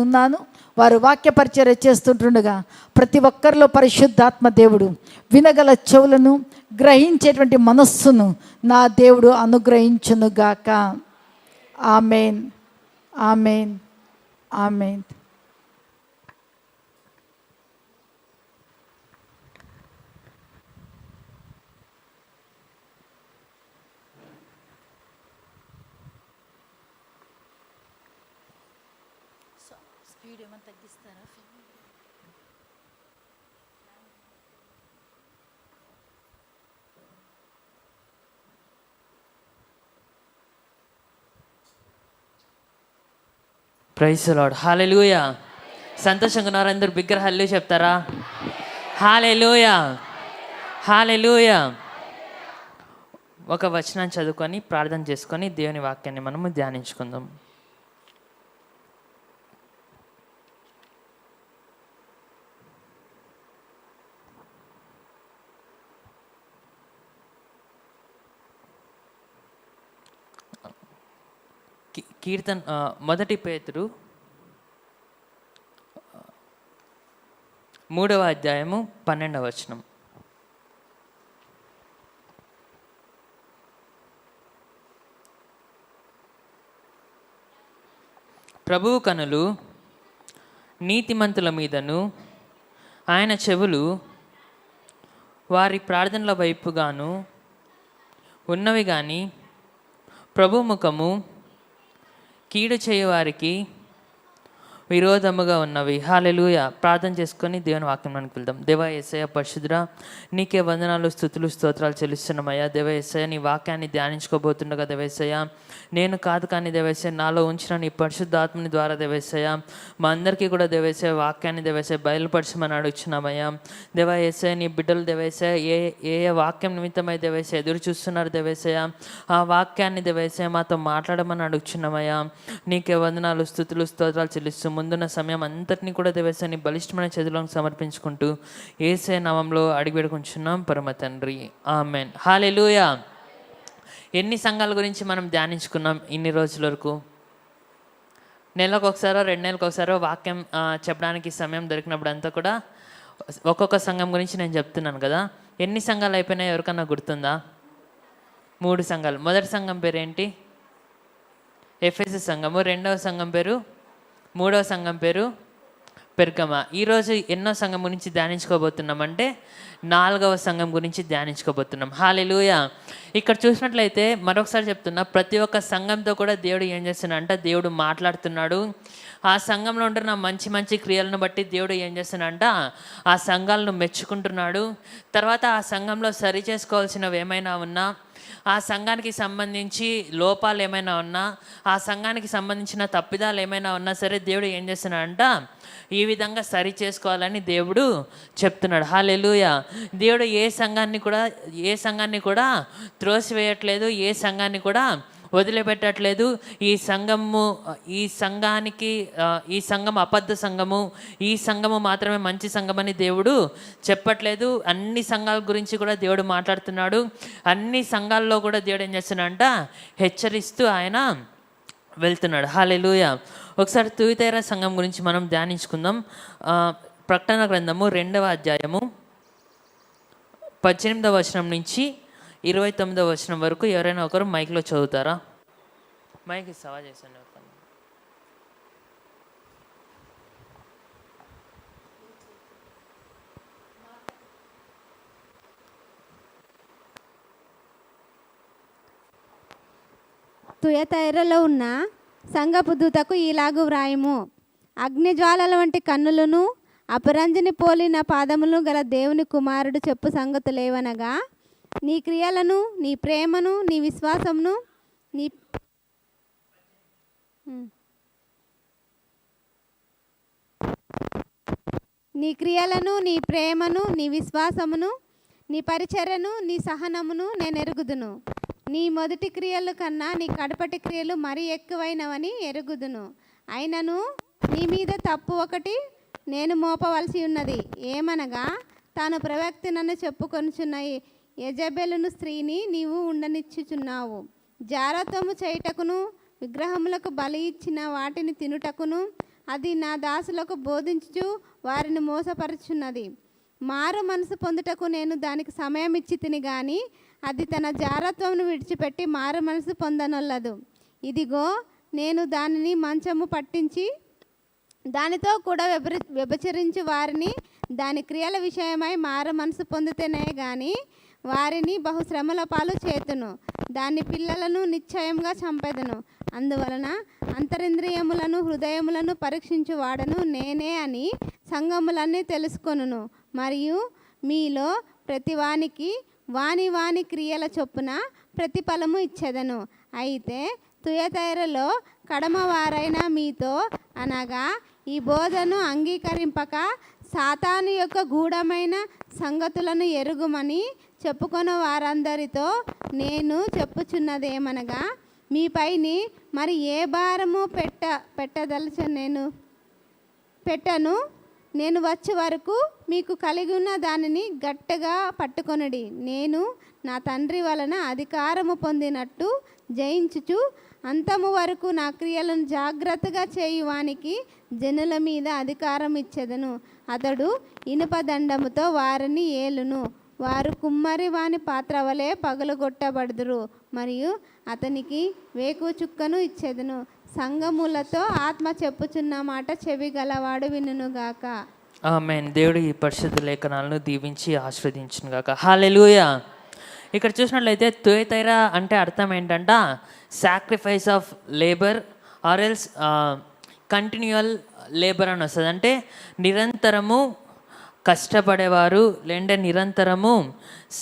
ఉన్నాను. వారు వాక్య పరిచర్య చేస్తుంటుండగా ప్రతి ఒక్కరిలో పరిశుద్ధాత్మ దేవుడు వినగల చెవులను, గ్రహించేటువంటి మనస్సును నా దేవుడు అనుగ్రహించునుగాక. Amen, amen, amen. Praise the lord. Hallelujah. సంతోషంగా ఉన్నారు అందరూ? బిగ్గర హల్లెలూయా చెప్తారా? హల్లెలూయా, హల్లెలూయా. ఒక వచనాన్ని చదువుకొని ప్రార్థన చేసుకొని దేవుని వాక్యాన్ని మనము ధ్యానించుకుందాం. కీర్తన 1 పేతురు 3వ అధ్యాయము 12వ వచనం. ప్రభువు కనులు నీతిమంతుల మీదను, ఆయన చెవులు వారి ప్రార్థనల వైపుగాను ఉన్నవి కానీ ప్రభు ముఖము కీడు చేయవారికి విరోధముగా ఉన్నవి. హల్లెలూయా. ప్రార్థన చేసుకొని దేవుని వాక్యంలోనికి వెళ్దాం. దేవా యేసయ్య పరిశుద్ధుడా, నీకే వందనాలు, స్తుతులు, స్తోత్రాలు చెల్లిస్తున్నామయ్యా. దేవా యేసయ్య, నీ వాక్యాన్ని ధ్యానించుకోబోతుండగా దేవా యేసయ్య, నేను కాదు కానీ దేవా యేసయ్య, నాలో ఉంచిన నీ పరిశుద్ధాత్మని ద్వారా దేవా యేసయ్య, మా అందరికీ కూడా దేవా యేసయ్య వాక్యాన్ని దేవా యేసయ్య బయలుపరచమని అడుగుచున్నామయ్యా. దేవా యేసయ్య, నీ బిడ్డలు దేవా యేసయ్య ఏ వాక్యం నిమిత్తమై దేవా యేసయ్య ఎదురు చూస్తున్నారు దేవా యేసయ్య, ఆ వాక్యాన్ని దేవా యేసయ్య మాతో మాట్లాడమని అడుగుచున్నామయ్యా. నీకే వందనాలు, స్తుతులు, స్తోత్రాలు చెల్లిస్తూ ముందున్న సమయం అంతటినీ కూడా దేవసేని బలిష్టమైన చేతులను సమర్పించుకుంటూ యేసయ్య నామంలో అడిగి వేడుకుంటున్నాం పరమ తండ్రి. ఆమెన్. హల్లెలూయా. ఎన్ని సంఘాల గురించి మనం ధ్యానించుకున్నాం ఇన్ని రోజుల వరకు? నెలకు ఒకసారో 2 నెలలకు ఒకసారో వాక్యం చెప్పడానికి సమయం దొరికినప్పుడు అంతా కూడా ఒక్కొక్క సంఘం గురించి నేను చెప్తున్నాను కదా. ఎన్ని సంఘాలు అయిపోయినాయి ఎవరికన్నా గుర్తుందా? 3 సంఘాలు. మొదటి సంఘం పేరు ఏంటి? ఎఫెసు సంఘము. రెండవ సంఘం పేరు, మూడవ సంఘం పేరు పెర్గమ. ఈరోజు ఎన్నో సంఘం గురించి ధ్యానించుకోబోతున్నామంటే 4వ సంఘం గురించి ధ్యానించుకోబోతున్నాం. హల్లెలూయా. ఇక్కడ చూసినట్లయితే మరొకసారి చెప్తున్నా, ప్రతి ఒక్క సంఘంతో కూడా దేవుడు ఏం చేస్తున్నాడంటే దేవుడు మాట్లాడుతున్నాడు. ఆ సంఘంలో ఉంటున్న మంచి మంచి క్రియలను బట్టి దేవుడు ఏం చేస్తున్నాడంట ఆ సంఘాలను మెచ్చుకుంటున్నాడు. తర్వాత ఆ సంఘంలో సరి చేసుకోవాల్సినవి ఏమైనా ఉన్నా, ఆ సంఘానికి సంబంధించి లోపాలు ఏమైనా ఉన్నా, ఆ సంఘానికి సంబంధించిన తప్పిదాలు ఏమైనా ఉన్నా సరే దేవుడు ఏం చేస్తున్నాడంట ఈ విధంగా సరి చేసుకోవాలని దేవుడు చెప్తున్నాడు. హల్లెలూయా. దేవుడు ఏ సంఘాన్ని కూడా త్రోసివేయట్లేదు, ఏ సంఘాన్ని కూడా వదిలిపెట్టట్లేదు. ఈ సంఘం అబద్ధ సంఘము, ఈ సంఘము మాత్రమే మంచి సంఘం అని దేవుడు చెప్పట్లేదు. అన్ని సంఘాల గురించి కూడా దేవుడు మాట్లాడుతున్నాడు. అన్ని సంఘాల్లో కూడా దేవుడు ఏం చేస్తున్నాడంట హెచ్చరిస్తూ ఆయన వెళ్తున్నాడు. హల్లెలూయా. ఒకసారి తుయతైర సంఘం గురించి మనం ధ్యానించుకుందాం. ప్రకటన గ్రంథము 2వ అధ్యాయము 18వ వచనం నుంచి 29వ వచనం వరకు ఎవరైనా ఒకరు మైక్లో చదువుతారా? మైక్ సవా చేసండి. తుయతైరలో ఉన్న సంఘపు దూతకు ఈలాగు వ్రాయము: అగ్నిజ్వాలల వంటి కన్నులను, అపరంజిని పోలిన పాదములను గల దేవుని కుమారుడు చెప్పు సంగతులేవనగా, నీ క్రియలను, నీ ప్రేమను, నీ విశ్వాసమును, నీ క్రియలను, నీ ప్రేమను, నీ విశ్వాసమును, నీ పరిచర్యను, నీ సహనమును నేను ఎరుగుదును. నీ మొదటి క్రియల కన్నా నీ కడపటి క్రియలు మరీ ఎక్కువైనవని ఎరుగుదును. అయినను నీ మీద తప్పు ఒకటి నేను మోపవలసి ఉన్నది. ఏమనగా, తాను ప్రవక్తనని చెప్పుకొనుచున్న యెజబెలును స్త్రీని నీవు ఉండనిచ్చుచున్నావు. జారత్వము చేయుటకును, విగ్రహములకు బలి ఇచ్చిన వాటిని తినుటకును, అది నా దాసులకు బోధించుచు వారిని మోసపరుచున్నది. మారు మనసు పొందుటకు నేను దానికి సమయం ఇచ్చి తిని గాని అది తన జారత్వమును విడిచిపెట్టి మారు మనసు పొందనొల్లదు. ఇదిగో నేను దానిని మంచము పట్టించి దానితో కూడా వ్యభిచరించు వారిని దాని క్రియల విషయమై మారు మనసు పొందితేనే గాని వారిని బహుశ్రమల పాలు చేతును. దాని పిల్లలను నిశ్చయంగా చంపెదను. అందువలన అంతరింద్రియములను హృదయములను పరీక్షించు వాడను నేనే అని సంఘములన్నీ తెలుసుకొనును. మరియు మీలో ప్రతివానికి వాని వాని క్రియల చొప్పున ప్రతిఫలము ఇచ్చేదను. అయితే తుయతైరలో కడమవారైన మీతో అనగా ఈ బోధను అంగీకరింపక సాతాను యొక్క గూఢమైన సంగతులను ఎరుగుమని చెప్పుకొన్న వారందరితో నేను చెప్పుచున్నదేమనగా, మీపైని మరి ఏ భారము పెట్టను. నేను వచ్చే వరకు మీకు కలిగి ఉన్న దానిని గట్టిగా పట్టుకొనుడి. నేను నా తండ్రి వలన అధికారము పొందినట్టు జయించుచు అంతము వరకు నా క్రియలను జాగ్రత్తగా చేయువానికి జనుల మీద అధికారం ఇచ్చెదను. అతడు ఇనుప దండముతో వారిని ఏలును. వారు కుమ్మరి వాని పాత్ర వలె పగలగొట్టబడుదురు. మరియు అతనికి వేకు చుక్కను ఇచ్చెదను. సంఘములతో ఆత్మ చెప్పుచున్న మాట చెవి గలవాడు వినుగాక. ఆమేన్. దేవుడు ఈ పరిశుద్ధ లేఖనాలను దీవించి ఆశీర్వదించును గాక. హల్లెలూయా. ఇక్కడ చూసినట్లయితే తుయతైరా అంటే అర్థం ఏంటంట, sacrifice of labour or else continual labour అని వస్తుంది. అంటే నిరంతరము కష్టపడేవారు లేదంటే నిరంతరము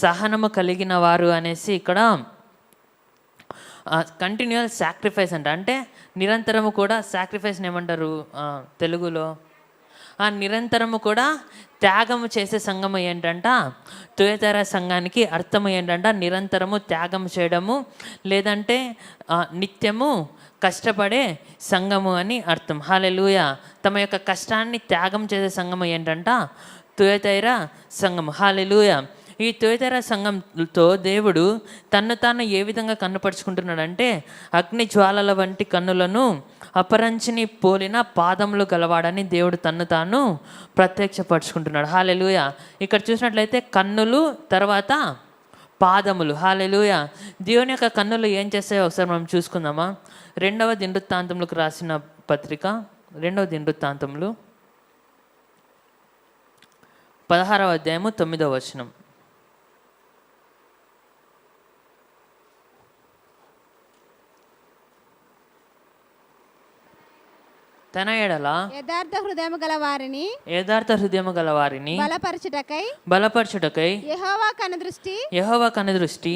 సహనము కలిగిన వారు అనేసి ఇక్కడ కంటిన్యూయల్ సాక్రిఫైస్ అంటే నిరంతరము కూడా సాక్రిఫైస్ని ఏమంటారు తెలుగులో? నిరంతరము కూడా త్యాగము చేసే సంఘము ఏంటంట తుయతైర సంఘానికి అర్థము ఏంటంట నిరంతరము త్యాగము చేయడము లేదంటే నిత్యము కష్టపడే సంఘము అని అర్థం. హల్లెలూయా. తమ యొక్క కష్టాన్ని త్యాగం చేసే సంఘము ఏంటంట తుయతైర సంఘము. హల్లెలూయా. ఈ తుయతైర సంఘంతో దేవుడు తన్ను తాను ఏ విధంగా కన్నుపరుచుకుంటున్నాడంటే అగ్ని జ్వాలల వంటి కన్నులను అపరంచిని పోలిన పాదములు గలవాడని దేవుడు తన్ను తాను ప్రత్యక్షపరుచుకుంటున్నాడు. హల్లెలూయా. ఇక్కడ చూసినట్లయితే కన్నులు తర్వాత పాదములు. హల్లెలూయా. దేవుని యొక్క కన్నులు ఏం చేస్తాయో ఒకసారి మనం చూసుకుందామా? 2వ దినవృత్తాంతములకు రాసిన పత్రిక 2వ దినవృత్తాంతములు 16వ అధ్యాయము 9వ వచనం. తన ఎడల యథార్థ హృదయము గల వారిని బలపరచుటకై యెహోవా కనుదృష్టి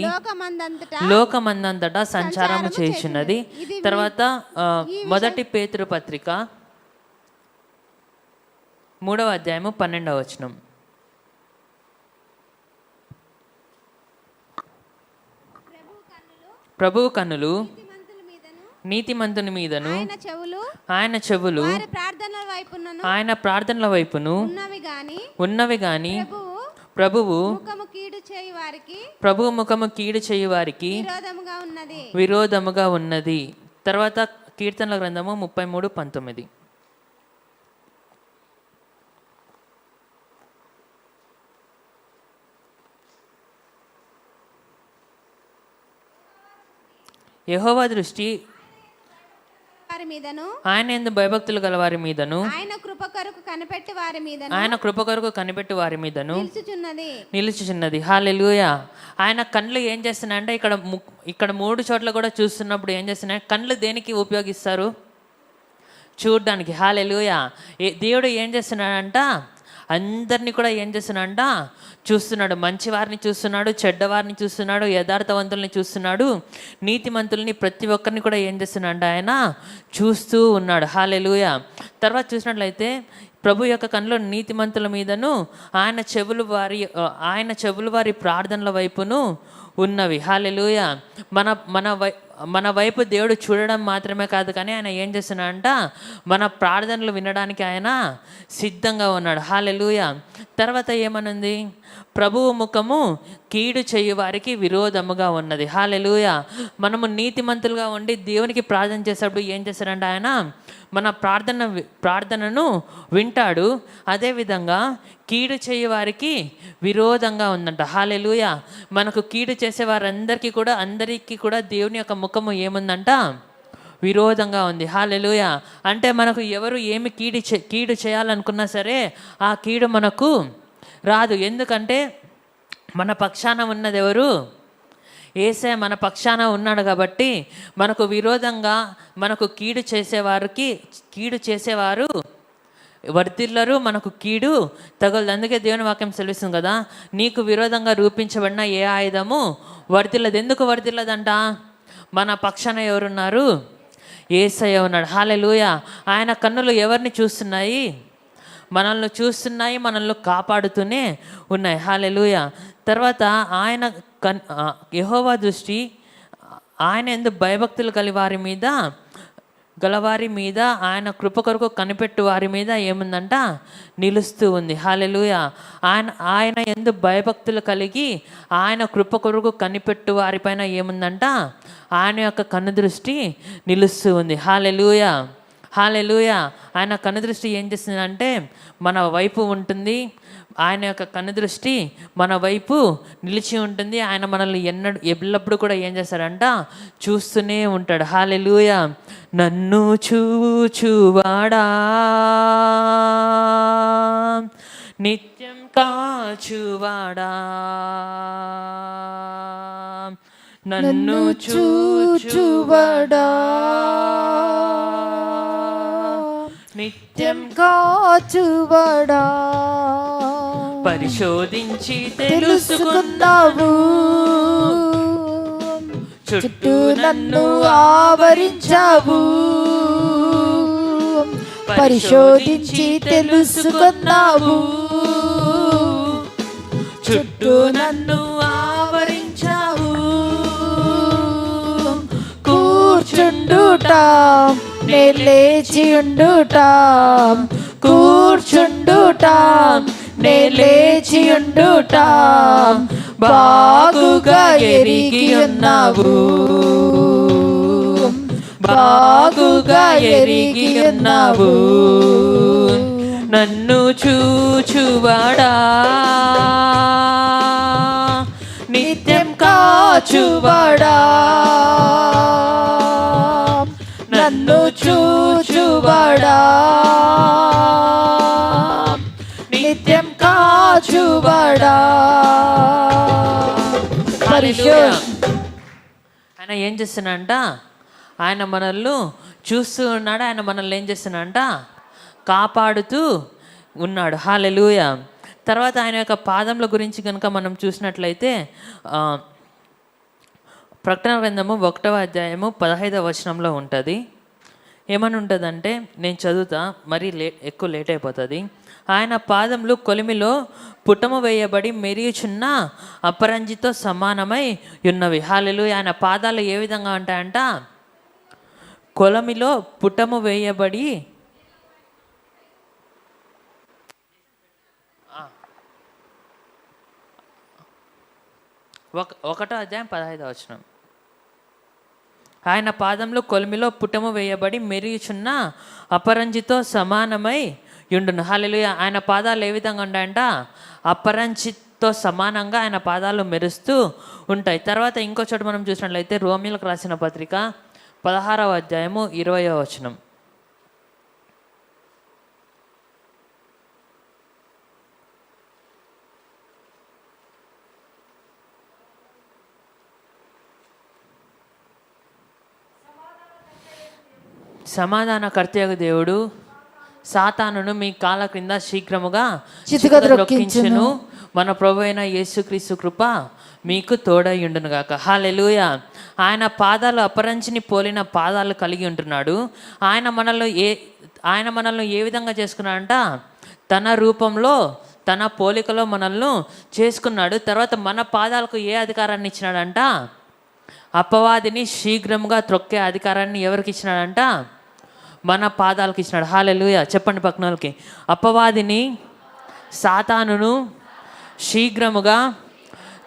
లోకమందంతటా సంచారము చేయుచున్నది. తర్వాత మొదటి పేతురు పత్రిక 3వ అధ్యాయము 12వ వచనం. ప్రభువు కన్నులు నీతిమంతుని మీదను ఆయన చెవులు ఆయన ప్రార్థనల వైపును ఉన్నవి గాని ప్రభువు ముఖము కీడు చేయు వారికి విరోధముగా ఉన్నది. తర్వాత కీర్తనల గ్రంథము 33:19. యెహోవా దృష్టి ఆయన యందు భయభక్తులు గల వారి మీదను ఆయన కృప కొరకు కనిపెట్టి వారి మీదను నిలుచుచున్నది. హల్లెలూయా. ఆయన కళ్ళు ఏం చేస్తున్నాయంటే ఇక్కడ 3 చోట్ల కూడా చూస్తున్నప్పుడు ఏం చేస్తున్నాయి? కళ్ళు దేనికి ఉపయోగిస్తారు? చూడ్డానికి. హల్లెలూయా. దేవుడు ఏం చేస్తున్నాడంట అందరినీ కూడా ఏం చేస్తున్నాడంట చూస్తున్నాడు. మంచి వారిని చూస్తున్నాడు, చెడ్డవారిని చూస్తున్నాడు, యథార్థవంతుల్ని చూస్తున్నాడు, నీతిమంతుల్ని ప్రతి ఒక్కరిని కూడా ఏం చేస్తున్నాడు ఆయన చూస్తూ ఉన్నాడు. హల్లెలూయా. తర్వాత చూసినట్లయితే ప్రభు యొక్క కన్నులు నీతిమంతుల మీదను ఆయన చెవులు వారి ప్రార్థనల వైపును ఉన్నవి. హల్లెలూయా. మన మన వై మన వైపు దేవుడు చూడడం మాత్రమే కాదు, కానీ ఆయన ఏం చేస్తున్నాడంట, మన ప్రార్థనలు వినడానికి ఆయన సిద్ధంగా ఉన్నాడు. హల్లెలూయా. తర్వాత ఏమనుంది, ప్రభువు ముఖము కీడు చేయు వారికి విరోధముగా ఉన్నది. హల్లెలూయా. మనము నీతిమంతులుగా ఉండి దేవునికి ప్రార్థన చేసేటప్పుడు ఏం చేస్తాడంటే ఆయన మన ప్రార్థనను వింటాడు. అదేవిధంగా కీడు చేయు వారికి విరోధంగా ఉందంట. హల్లెలూయా. మనకు కీడు చేసే అందరికీ కూడా దేవుని యొక్క ముఖము ఏముందంట, విరోధంగా ఉంది. హల్లెలూయా. అంటే మనకు ఎవరు ఏమి కీడు చేయాలనుకున్నా సరే ఆ కీడు మనకు రాదు. ఎందుకంటే మన పక్షాన ఉన్నది ఎవరు, యేసయ్య మన పక్షాన ఉన్నాడు కాబట్టి మనకు విరోధంగా మనకు కీడు చేసేవారు వర్ధిల్లరు, మనకు కీడు తగలదు. అందుకే దేవుని వాక్యం సెలవిస్తుంది కదా, నీకు విరోధంగా రూపించబడిన ఏ ఆయుధము వర్ధిల్లదు. ఎందుకు వర్ధిల్లదంట, మన పక్షాన ఎవరున్నారు, యేసయ్య ఉన్నాడు. హల్లెలూయా. ఆయన కన్నులు ఎవరిని చూస్తున్నాయి, మనల్ని చూస్తున్నాయి, మనల్ని కాపాడుతూనే ఉన్నాయి. హల్లెలూయా. తర్వాత ఆయన యెహోవా దృష్టి ఆయన యందు భయభక్తులు గలవారి మీద ఆయన కృప కొరకు కనిపెట్టు వారి మీద ఏముందంట, నిలుస్తూ ఉంది. హల్లెలూయా. ఆయన యందు భయభక్తులు కలిగి ఆయన కృప కొరకు కనిపెట్టు వారిపైన ఏముందంట, ఆయన యొక్క కనుదృష్టి నిలుస్తూ ఉంది. హల్లెలూయా. హల్లెలూయా. ఆయన కనుదృష్టి ఏం చేస్తుందంటే మన వైపు ఉంటుంది. ఆయన యొక్క కనుదృష్టి మన వైపు నిలిచి ఉంటుంది. ఆయన మనల్ని ఎల్లప్పుడూ కూడా ఏం చేస్తాడంట, చూస్తూనే ఉంటాడు. హల్లెలూయా. నన్ను చూచువాడా నిత్యం కాచువాడా, నన్ను చూచువాడా నిత్యం కాచువాడా, పరిశోధించి తెలుసుకున్నావు, చుట్టూ నన్ను ఆవరించావు, పరిశోధించి తెలుసుకున్నావు, చుట్టూ నన్ను ఆవరించావు. కూర్చుండుట నే లేచి ఉండుట, కూర్చుండుట నే లేచి ఉండుట, బాగుగా ఎరిగి ఉన్నావు, బాగుగా ఎరిగి ఉన్నావు, నన్ను చూచువాడా నిత్యం కాచువాడా, నన్ను చూచువాడా నిత్యం కాచువాడా. ఆయన ఏం చేస్తున్నాడంట, ఆయన మనల్ని చూస్తూ ఉన్నాడు. ఆయన మనల్ని ఏం చేస్తున్నాడంట, కాపాడుతూ ఉన్నాడు. హల్లెలూయా. తర్వాత ఆయన యొక్క పాదముల గురించి కనుక మనం చూసినట్లయితే ప్రకటన గ్రంథము 1వ అధ్యాయము 15వ వచనంలో ఉంటుంది. ఏమని ఉంటుందంటే, నేను చదువుతా, మరీ ఎక్కువ లేట్ అయిపోతుంది. ఆయన పాదములు కొలిమిలో పుటము వేయబడి మెరియుచున్న అపరంజితో సమానమై ఉన్నవి. హల్లెలూయా. ఆయన పాదాలు ఏ విధంగా ఉంటాయంట, కొలిమిలో పుటము వేయబడి 1వ అధ్యాయం 15వ వచనం. ఆయన పాదంలో కొలిమిలో పుటము వేయబడి మెరియుచున్న అపరంజితో సమానమై యుండును. హల్లెలూయా. ఆయన పాదాలు ఏ విధంగా ఉంటాయంట, అపరంజితో సమానంగా ఆయన పాదాలు మెరుస్తూ ఉంటాయి. తర్వాత ఇంకో చోట మనం చూసినట్లయితే రోమీయులకు రాసిన పత్రిక 16వ అధ్యాయము 20వ వచనం. సమాధానకర్తయగు దేవుడు సాతానును మీ కాళ్ళ క్రింద శీఘ్రముగా చితకద్రొక్కించును. మన ప్రభు అయిన యేసుక్రీస్తు కృప మీకు తోడయ్యుండును గాక. హల్లెలూయా. ఆయన పాదాలు అపరంజిని పోలిన పాదాలు కలిగి ఉంటున్నాడు. ఆయన మనల్ని ఏ విధంగా చేసుకున్నాడంట, తన రూపంలో తన పోలికలో మనల్ని చేసుకున్నాడు. తర్వాత మన పాదాలకు ఏ అధికారాన్ని ఇచ్చినాడంట? అపవాదిని శీఘ్రముగా త్రొక్కే అధికారాన్ని ఎవరికి ఇచ్చినాడంట? మన పాదాలకు ఇచ్చినాడు. హల్లెలూయా. చెప్పండి పక్కన వాళ్ళకి, అపవాదిని సాతానును శీఘ్రముగా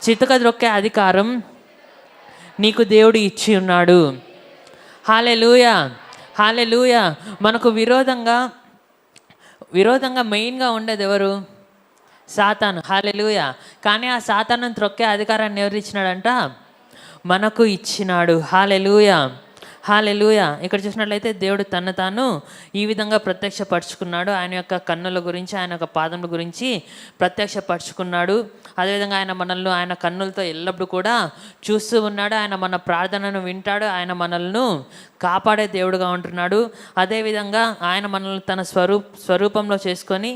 చితకద్రొక్కే అధికారం నీకు దేవుడు ఇచ్చి ఉన్నాడు. హల్లెలూయా, హల్లెలూయా. మనకు విరోధంగా మెయిన్గా ఉండేది ఎవరు? సాతాను. హల్లెలూయా. కానీ ఆ సాతాను త్రొక్కే అధికారాన్ని ఎవరు ఇచ్చినాడంట? మనకు ఇచ్చినాడు. హల్లెలూయా, హల్లెలూయా. ఇక్కడ చూసినట్లయితే దేవుడు తను తాను ఈ విధంగా ప్రత్యక్షపరుచుకున్నాడు. ఆయన యొక్క కన్నుల గురించి, ఆయన యొక్క పాదముల గురించి ప్రత్యక్షపరుచుకున్నాడు. అదేవిధంగా ఆయన మనల్ని ఆయన కన్నులతో ఎల్లప్పుడూ కూడా చూస్తూ ఉన్నాడు. ఆయన మన ప్రార్థనను వింటాడు. ఆయన మనల్ని కాపాడే దేవుడుగా ఉంటున్నాడు. అదేవిధంగా ఆయన మనల్ని తన స్వరూపంలో చేసుకొని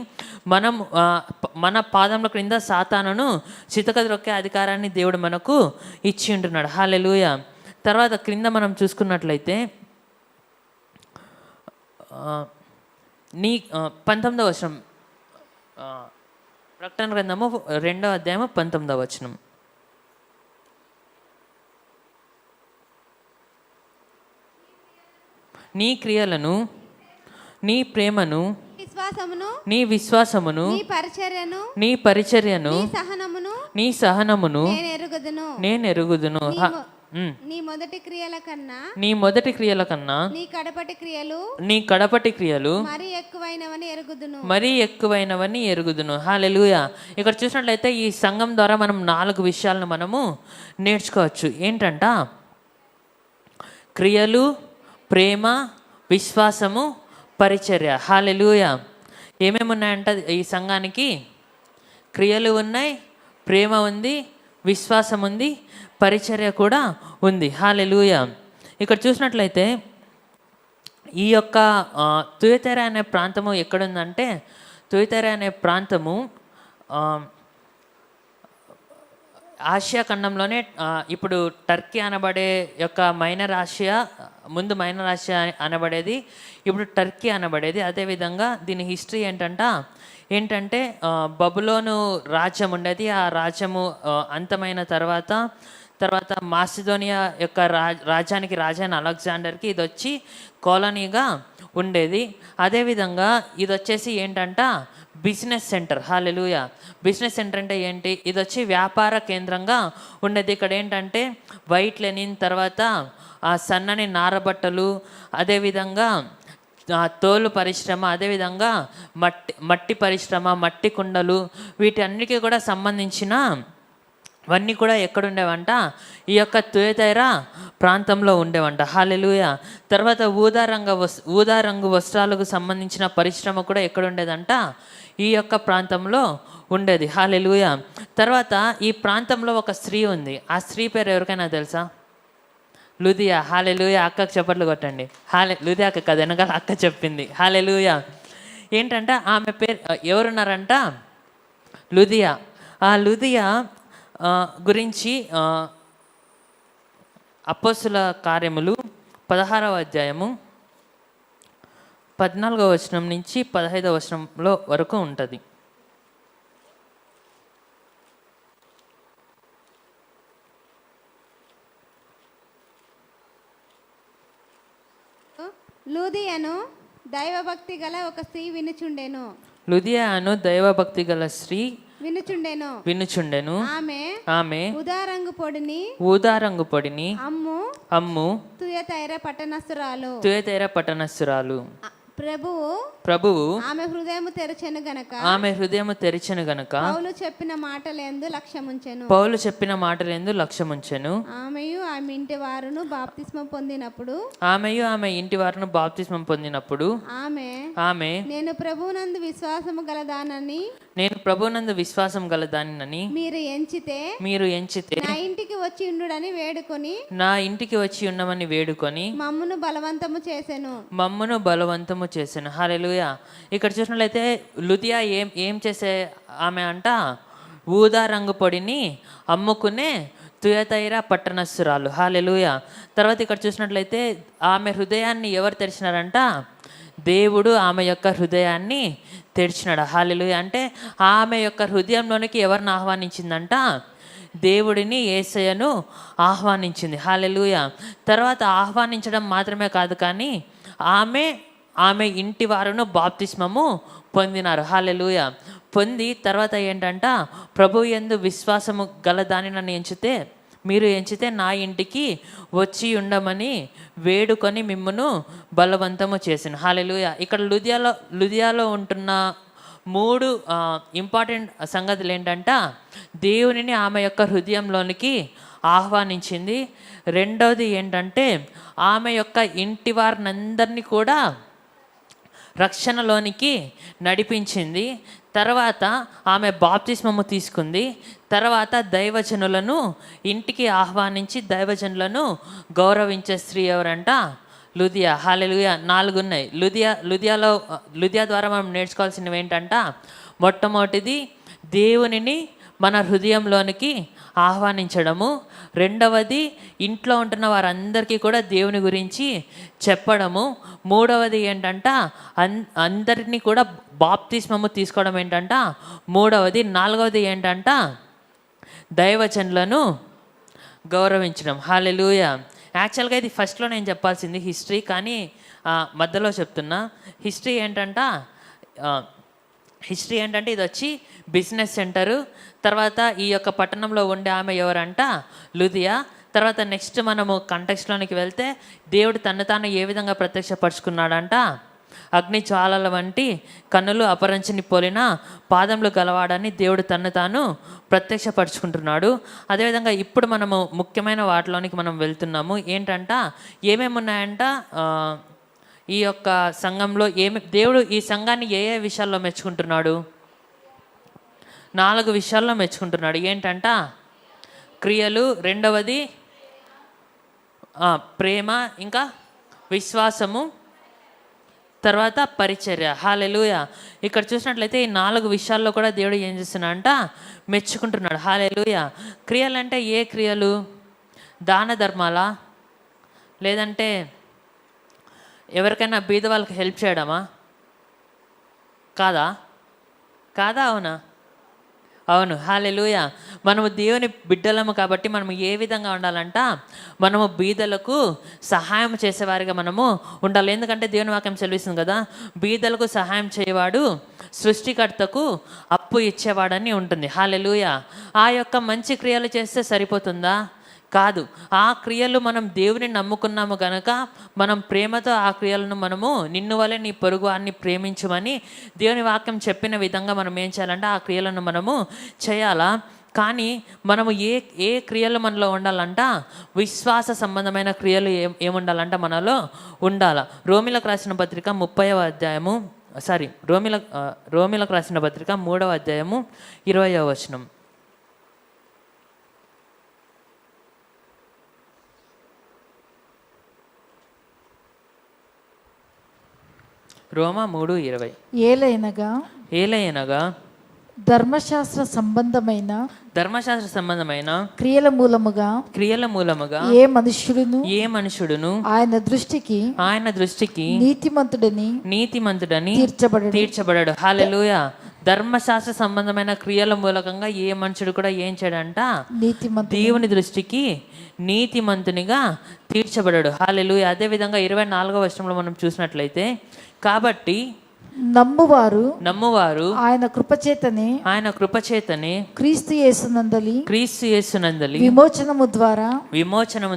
మన పాదముల క్రింద సాతానును చితకద్రొక్కే అధికారాన్ని దేవుడు మనకు ఇచ్చి ఉంటున్నాడు. హల్లెలూయా. తర్వాత క్రింద మనం చూసుకున్నట్లయితే 19వ వచనం, ప్రకటన గ్రంథము 2వ అధ్యాయము 19వ వచనం. నీ క్రియలను, నీ ప్రేమను, నీ విశ్వాసమును, నీ పరిచర్యను, నీ సహనమును నేను ఎరుగుదును. నీ మొదటి క్రియల కన్నా నీ కడపటి క్రియలు మరీ ఎక్కువైనవని ఎరుగుదును. హల్లెలూయా. ఇక్కడ చూసినట్లయితే ఈ సంఘం ద్వారా మనం 4 విషయాలను మనము నేర్చుకోవచ్చు. ఏంటంట? క్రియలు, ప్రేమ, విశ్వాసము, పరిచర్య. హల్లెలూయా. ఏమేమి ఉన్నాయంట ఈ సంఘానికి? క్రియలు ఉన్నాయి, ప్రేమ ఉంది, విశ్వాసం ఉంది, పరిచర్య కూడా ఉంది. హల్లెలూయా. ఇక్కడ చూసినట్లయితే ఈ యొక్క తుయతెర అనే ప్రాంతము ఎక్కడుందంటే, తుయతెర అనే ప్రాంతము ఆసియా ఖండంలోనే, ఇప్పుడు టర్కీ అనబడే యొక్క మైనర్ ఆసియా, ముందు మైనర్ ఆసియా అనబడేది, ఇప్పుడు టర్కీ అనబడేది. అదేవిధంగా దీని హిస్టరీ ఏంటంటే బబులోను రాజ్యం ఉండేది. ఆ రాజ్యము అంతమైన తర్వాత మాసిదోనియా యొక్క రాజ్యానికి రాజైన అలెగ్జాండర్కి ఇది వచ్చి కాలనీగా ఉండేది. అదేవిధంగా ఇది వచ్చేసి ఏంటంట? Business centre. Hallelujah. Business centre అంటే ఏంటి? ఇది వచ్చి వ్యాపార కేంద్రంగా ఉండేది. ఇక్కడ ఏంటంటే వైట్ లెనిన్, తర్వాత సన్నని నారబట్టలు, అదేవిధంగా తోలు పరిశ్రమ, అదేవిధంగా మట్టి పరిశ్రమ, మట్టి కుండలు, వీటన్నిటికీ కూడా సంబంధించినవన్నీ కూడా ఎక్కడుండేవంట? ఈ యొక్క తుయతైరా ప్రాంతంలో ఉండేవంట. హల్లెలూయా. తర్వాత ఊదా రంగు వస్త్రాలకు సంబంధించిన పరిశ్రమ కూడా ఎక్కడుండేదంట? ఈ యొక్క ప్రాంతంలో ఉండేది. హల్లెలూయా. తర్వాత ఈ ప్రాంతంలో ఒక స్త్రీ ఉంది. ఆ స్త్రీ పేరు ఎవరికైనా తెలుసా? లుదియా. హల్లెలూయా. అక్కకు చప్పట్లు కొట్టండి. లుదియా అక్క కదా, వెనకాల అక్క చెప్పింది. హల్లెలూయా. ఏంటంటే ఆమె పేరు ఎవరున్నారంట? లుదియా. ఆ లుదియా గురించి అపోస్తుల కార్యములు 16వ అధ్యాయము 14వ వచనం నుంచి 15వ వచనంలో వరకు ఉంటుంది. లూదియను దైవభక్తి గల ఒక స్త్రీ వినుచుండెను. లుదియాను దైవభక్తి గల స్త్రీ వినుచుండెను. ఆమె ఊదారంగు పొడిని అమ్ము తుయతైర పట్టణస్థురాలు. ప్రభువు ఆమె హృదయము తెరచెను గనక పౌలు చెప్పిన మాటలందు లక్ష్యముంచెను. ఆమెయు ఆమె ఇంటి వారును బాప్తిస్మం పొందినప్పుడు ఆమె నేను ప్రభువునందు విశ్వాసము గలదానని మీరు ఎంచితే నా ఇంటికి వచ్చి ఉండమని వేడుకొని మమ్మును బలవంతము చేసెను. హల్లెలూయా. ఇక్కడ చూసినట్లయితే లుదియా ఏం చేసే ఆమె అంట? ఊదా రంగు పొడిని అమ్ముకునే తుయతైరా పట్టణస్థురాలు. హల్లెలూయా. తర్వాత ఇక్కడ చూసినట్లయితే ఆమె హృదయాన్ని ఎవరు తెరిచినారంట? దేవుడు ఆమె యొక్క హృదయాన్ని తెరిచినాడు. హల్లెలూయా. అంటే ఆమె యొక్క హృదయంలోనికి ఎవరిని ఆహ్వానించిందంట? దేవుడిని, యేసయ్యను ఆహ్వానించింది. హల్లెలూయా. తర్వాత ఆహ్వానించడం మాత్రమే కాదు, కానీ ఆమె ఇంటి వారును బాప్తిస్మము పొందినారు. హల్లెలూయా. పొంది తర్వాత ఏంటంట, ప్రభు యందు విశ్వాసము గల దాన్ని నన్ను మీరు ఎంచితే నా ఇంటికి వచ్చి ఉండమని వేడుకొని మిమ్మును బలవంతము చేసిన. హల్లెలూయా. ఇక్కడ లుదియాలో ఉంటున్న 3 ఇంపార్టెంట్ సంగతులు ఏంటంట, దేవునిని ఆమె యొక్క హృదయంలోనికి ఆహ్వానించింది. రెండవది ఏంటంటే, ఆమె యొక్క ఇంటి వారినందరినీ కూడా రక్షణలోనికి నడిపించింది. తర్వాత ఆమె బాప్తిస్మము తీసుకుంది. తర్వాత దైవజనులను ఇంటికి ఆహ్వానించి దైవజనులను గౌరవించే స్త్రీ ఎవరంట? లుదియా. హల్లెలూయా. 4 ఉన్నాయి. లుదియా ద్వారా మనం నేర్చుకోవాల్సినవి ఏంటంట, మొట్టమొదటిది దేవునిని మన హృదయంలోనికి ఆహ్వానించడము. రెండవది ఇంట్లో ఉంటున్న వారందరికీ కూడా దేవుని గురించి చెప్పడము. మూడవది ఏంటంట, అందరినీ కూడా బాప్తిస్మము తీసుకోవడం ఏంటంట మూడవది. నాలుగవది ఏంటంట, దైవజనులను గౌరవించడం. హల్లెలూయా. యాక్చువల్గా ఇది ఫస్ట్లో నేను చెప్పాల్సింది హిస్టరీ, కానీ మధ్యలో చెప్తున్నా. హిస్టరీ ఏంటంటే ఇది వచ్చి బిజినెస్ సెంటరు. తర్వాత ఈ యొక్క పట్టణంలో ఉండే ఆమె ఎవరంట? లుదియా. తర్వాత నెక్స్ట్ మనము కంటెక్స్ట్లోనికి వెళ్తే, దేవుడు తను తాను ఏ విధంగా ప్రత్యక్షపరుచుకున్నాడంట? అగ్ని జ్వాలల వంటి కన్నులు, అపరంచిని పోలిన పాదములు గలవాడని దేవుడు తను తాను ప్రత్యక్షపరుచుకుంటున్నాడు. అదేవిధంగా ఇప్పుడు మనము ముఖ్యమైన వాటిలోనికి మనం వెళ్తున్నాము. ఏంటంట, ఏమేమి ఉన్నాయంట ఈ యొక్క సంఘంలో? దేవుడు ఈ సంఘాన్ని ఏ ఏ విషయాల్లో మెచ్చుకుంటున్నాడు? 4 విషయాల్లో మెచ్చుకుంటున్నాడు. ఏంటంట, క్రియలు, రెండవది ప్రేమ, ఇంకా విశ్వాసము, తర్వాత పరిచర్య. హల్లెలూయా. ఇక్కడ చూసినట్లయితే ఈ 4 విషయాల్లో కూడా దేవుడు ఏం చేస్తున్నాడంట? మెచ్చుకుంటున్నాడు. హల్లెలూయా. క్రియలు అంటే ఏ క్రియలు? దాన ధర్మాలా? లేదంటే ఎవరికైనా బీద వాళ్ళకి హెల్ప్ చేయడమా? కాదా? అవునా? అవును. హల్లెలూయా. మనము దేవుని బిడ్డలము కాబట్టి మనము ఏ విధంగా ఉండాలంట? మనము బీదలకు సహాయం చేసేవారిగా మనము ఉండాలి. ఎందుకంటే దేవుని వాక్యం సెలవిస్తుంది కదా, బీదలకు సహాయం చేయవాడు సృష్టికర్తకు అప్పు ఇచ్చేవాడని ఉంటుంది. హల్లెలూయా. ఆ యొక్క మంచి క్రియలు చేస్తే సరిపోతుందా? కాదు. ఆ క్రియలు మనం దేవుని నమ్ముకున్నాము కనుక మనం ప్రేమతో ఆ క్రియలను మనము నిన్ను వలె నీ పొరుగు వారిని ప్రేమించమని దేవుని వాక్యం చెప్పిన విధంగా మనం ఏం చేయాలంటే ఆ క్రియలను మనము చేయాలా. కానీ మనము ఏ క్రియలు మనలో ఉండాలంట? విశ్వాస సంబంధమైన క్రియలు ఏముండాలంట? మనలో ఉండాల. రోమిలకు రాసిన పత్రిక 30వ అధ్యాయము రోమిలకు రాసిన పత్రిక 3వ అధ్యాయము 20వ వచనం. రోమా 3:20. ఏలయనగా ధర్మశాస్త్ర సంబంధమైన క్రియల మూలముగా ఏ మనుష్యుడును ఆయన దృష్టికి నీతిమంతుడని తీర్చబడడు. హల్లెలూయా. ధర్మశాస్త్ర సంబంధమైన క్రియల మూలకంగా ఏ మనుషుడు కూడా ఏం చేయడంట? దేవుని దృష్టికి నీతిమంతునిగా తీర్చబడడు. హల్లెలూయా. అదే విధంగా 24వ వచనంలో మనం చూసినట్లయితే, కాబట్టి నమ్మువారు ఆయన కృపచేతనే క్రీస్తు యేసునందలి విమోచనము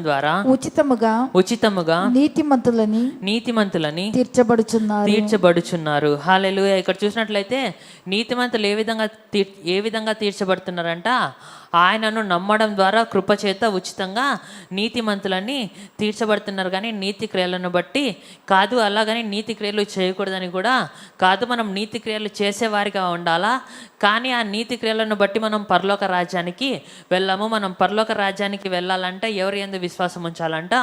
ద్వారా ఉచితముగా నీతిమంతులని తీర్చబడుచున్నారు. హల్లెలూయా. ఇక్కడ చూసినట్లయితే నీతిమంతులు ఏ విధంగా తీర్చబడుతున్నారంట? ఆయనను నమ్మడం ద్వారా కృపచేత ఉచితంగా నీతిమంతులని తీర్చబడుతున్నారు. కానీ నీతి క్రియలను బట్టి కాదు. అలాగని నీతి క్రియలు చేయకూడదని కూడా కాదు. మనం నీతి క్రియలు చేసేవారిగా ఉండాలా. కానీ ఆ నీతి క్రియలను బట్టి మనం పరలోక రాజ్యానికి వెళ్ళాము. మనం పరలోక రాజ్యానికి వెళ్ళాలంటే ఎవరి యందు విశ్వాసం ఉంచాలంట?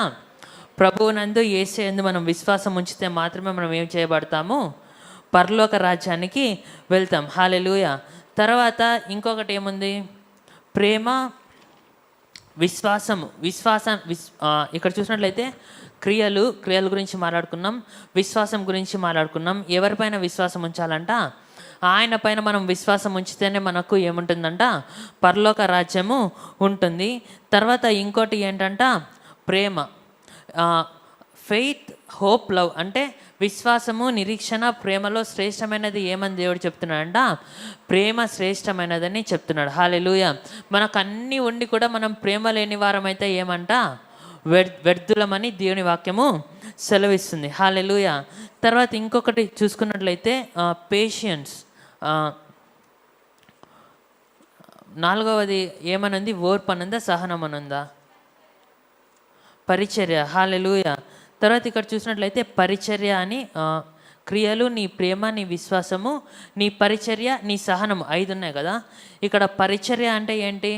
ప్రభువునందు, యేసు యందు మనం విశ్వాసం ఉంచితే మాత్రమే మనం ఏం చేయబడతాము? పరలోక రాజ్యానికి వెళ్తాం. హల్లెలూయా. తర్వాత ఇంకొకటి ఏముంది? ప్రేమ, విశ్వాసం. ఇక్కడ చూసినట్లయితే క్రియల గురించి మాట్లాడుకున్నాం, విశ్వాసం గురించి మాట్లాడుకున్నాం. ఎవరిపైన విశ్వాసం ఉంచాలంట? ఆయన పైన మనం విశ్వాసం ఉంచితేనే మనకు ఏముంటుందంట? పరలోక రాజ్యము ఉంటుంది. తర్వాత ఇంకోటి ఏంటంట? ప్రేమ. ఫెయిత్, హోప్, లవ్ అంటే విశ్వాసము, నిరీక్షణ, ప్రేమలో శ్రేష్టమైనది ఏమని దేవుడు చెప్తున్నాడంట? ప్రేమ శ్రేష్టమైనదని చెప్తున్నాడు. హల్లెలూయా. మనకు అన్నీ ఉండి కూడా మనం ప్రేమ లేని వారమైతే ఏమంట? వ్యర్థులమని దేవుని వాక్యము సెలవిస్తుంది. హల్లెలూయా. తర్వాత ఇంకొకటి చూసుకున్నట్లయితే పేషియన్స్. 4వది ఏమనుంది? ఓర్పు అనుందా, సహనం అనుందా? పరిచర్య. హల్లెలూయా. తర్వాత ఇక్కడ చూసినట్లయితే పరిచర్య అని క్రియలు, నీ ప్రేమ, నీ విశ్వాసము, నీ పరిచర్య, నీ సహనము 5 ఉన్నాయి కదా. ఇక్కడ పరిచర్య అంటే ఏంటి?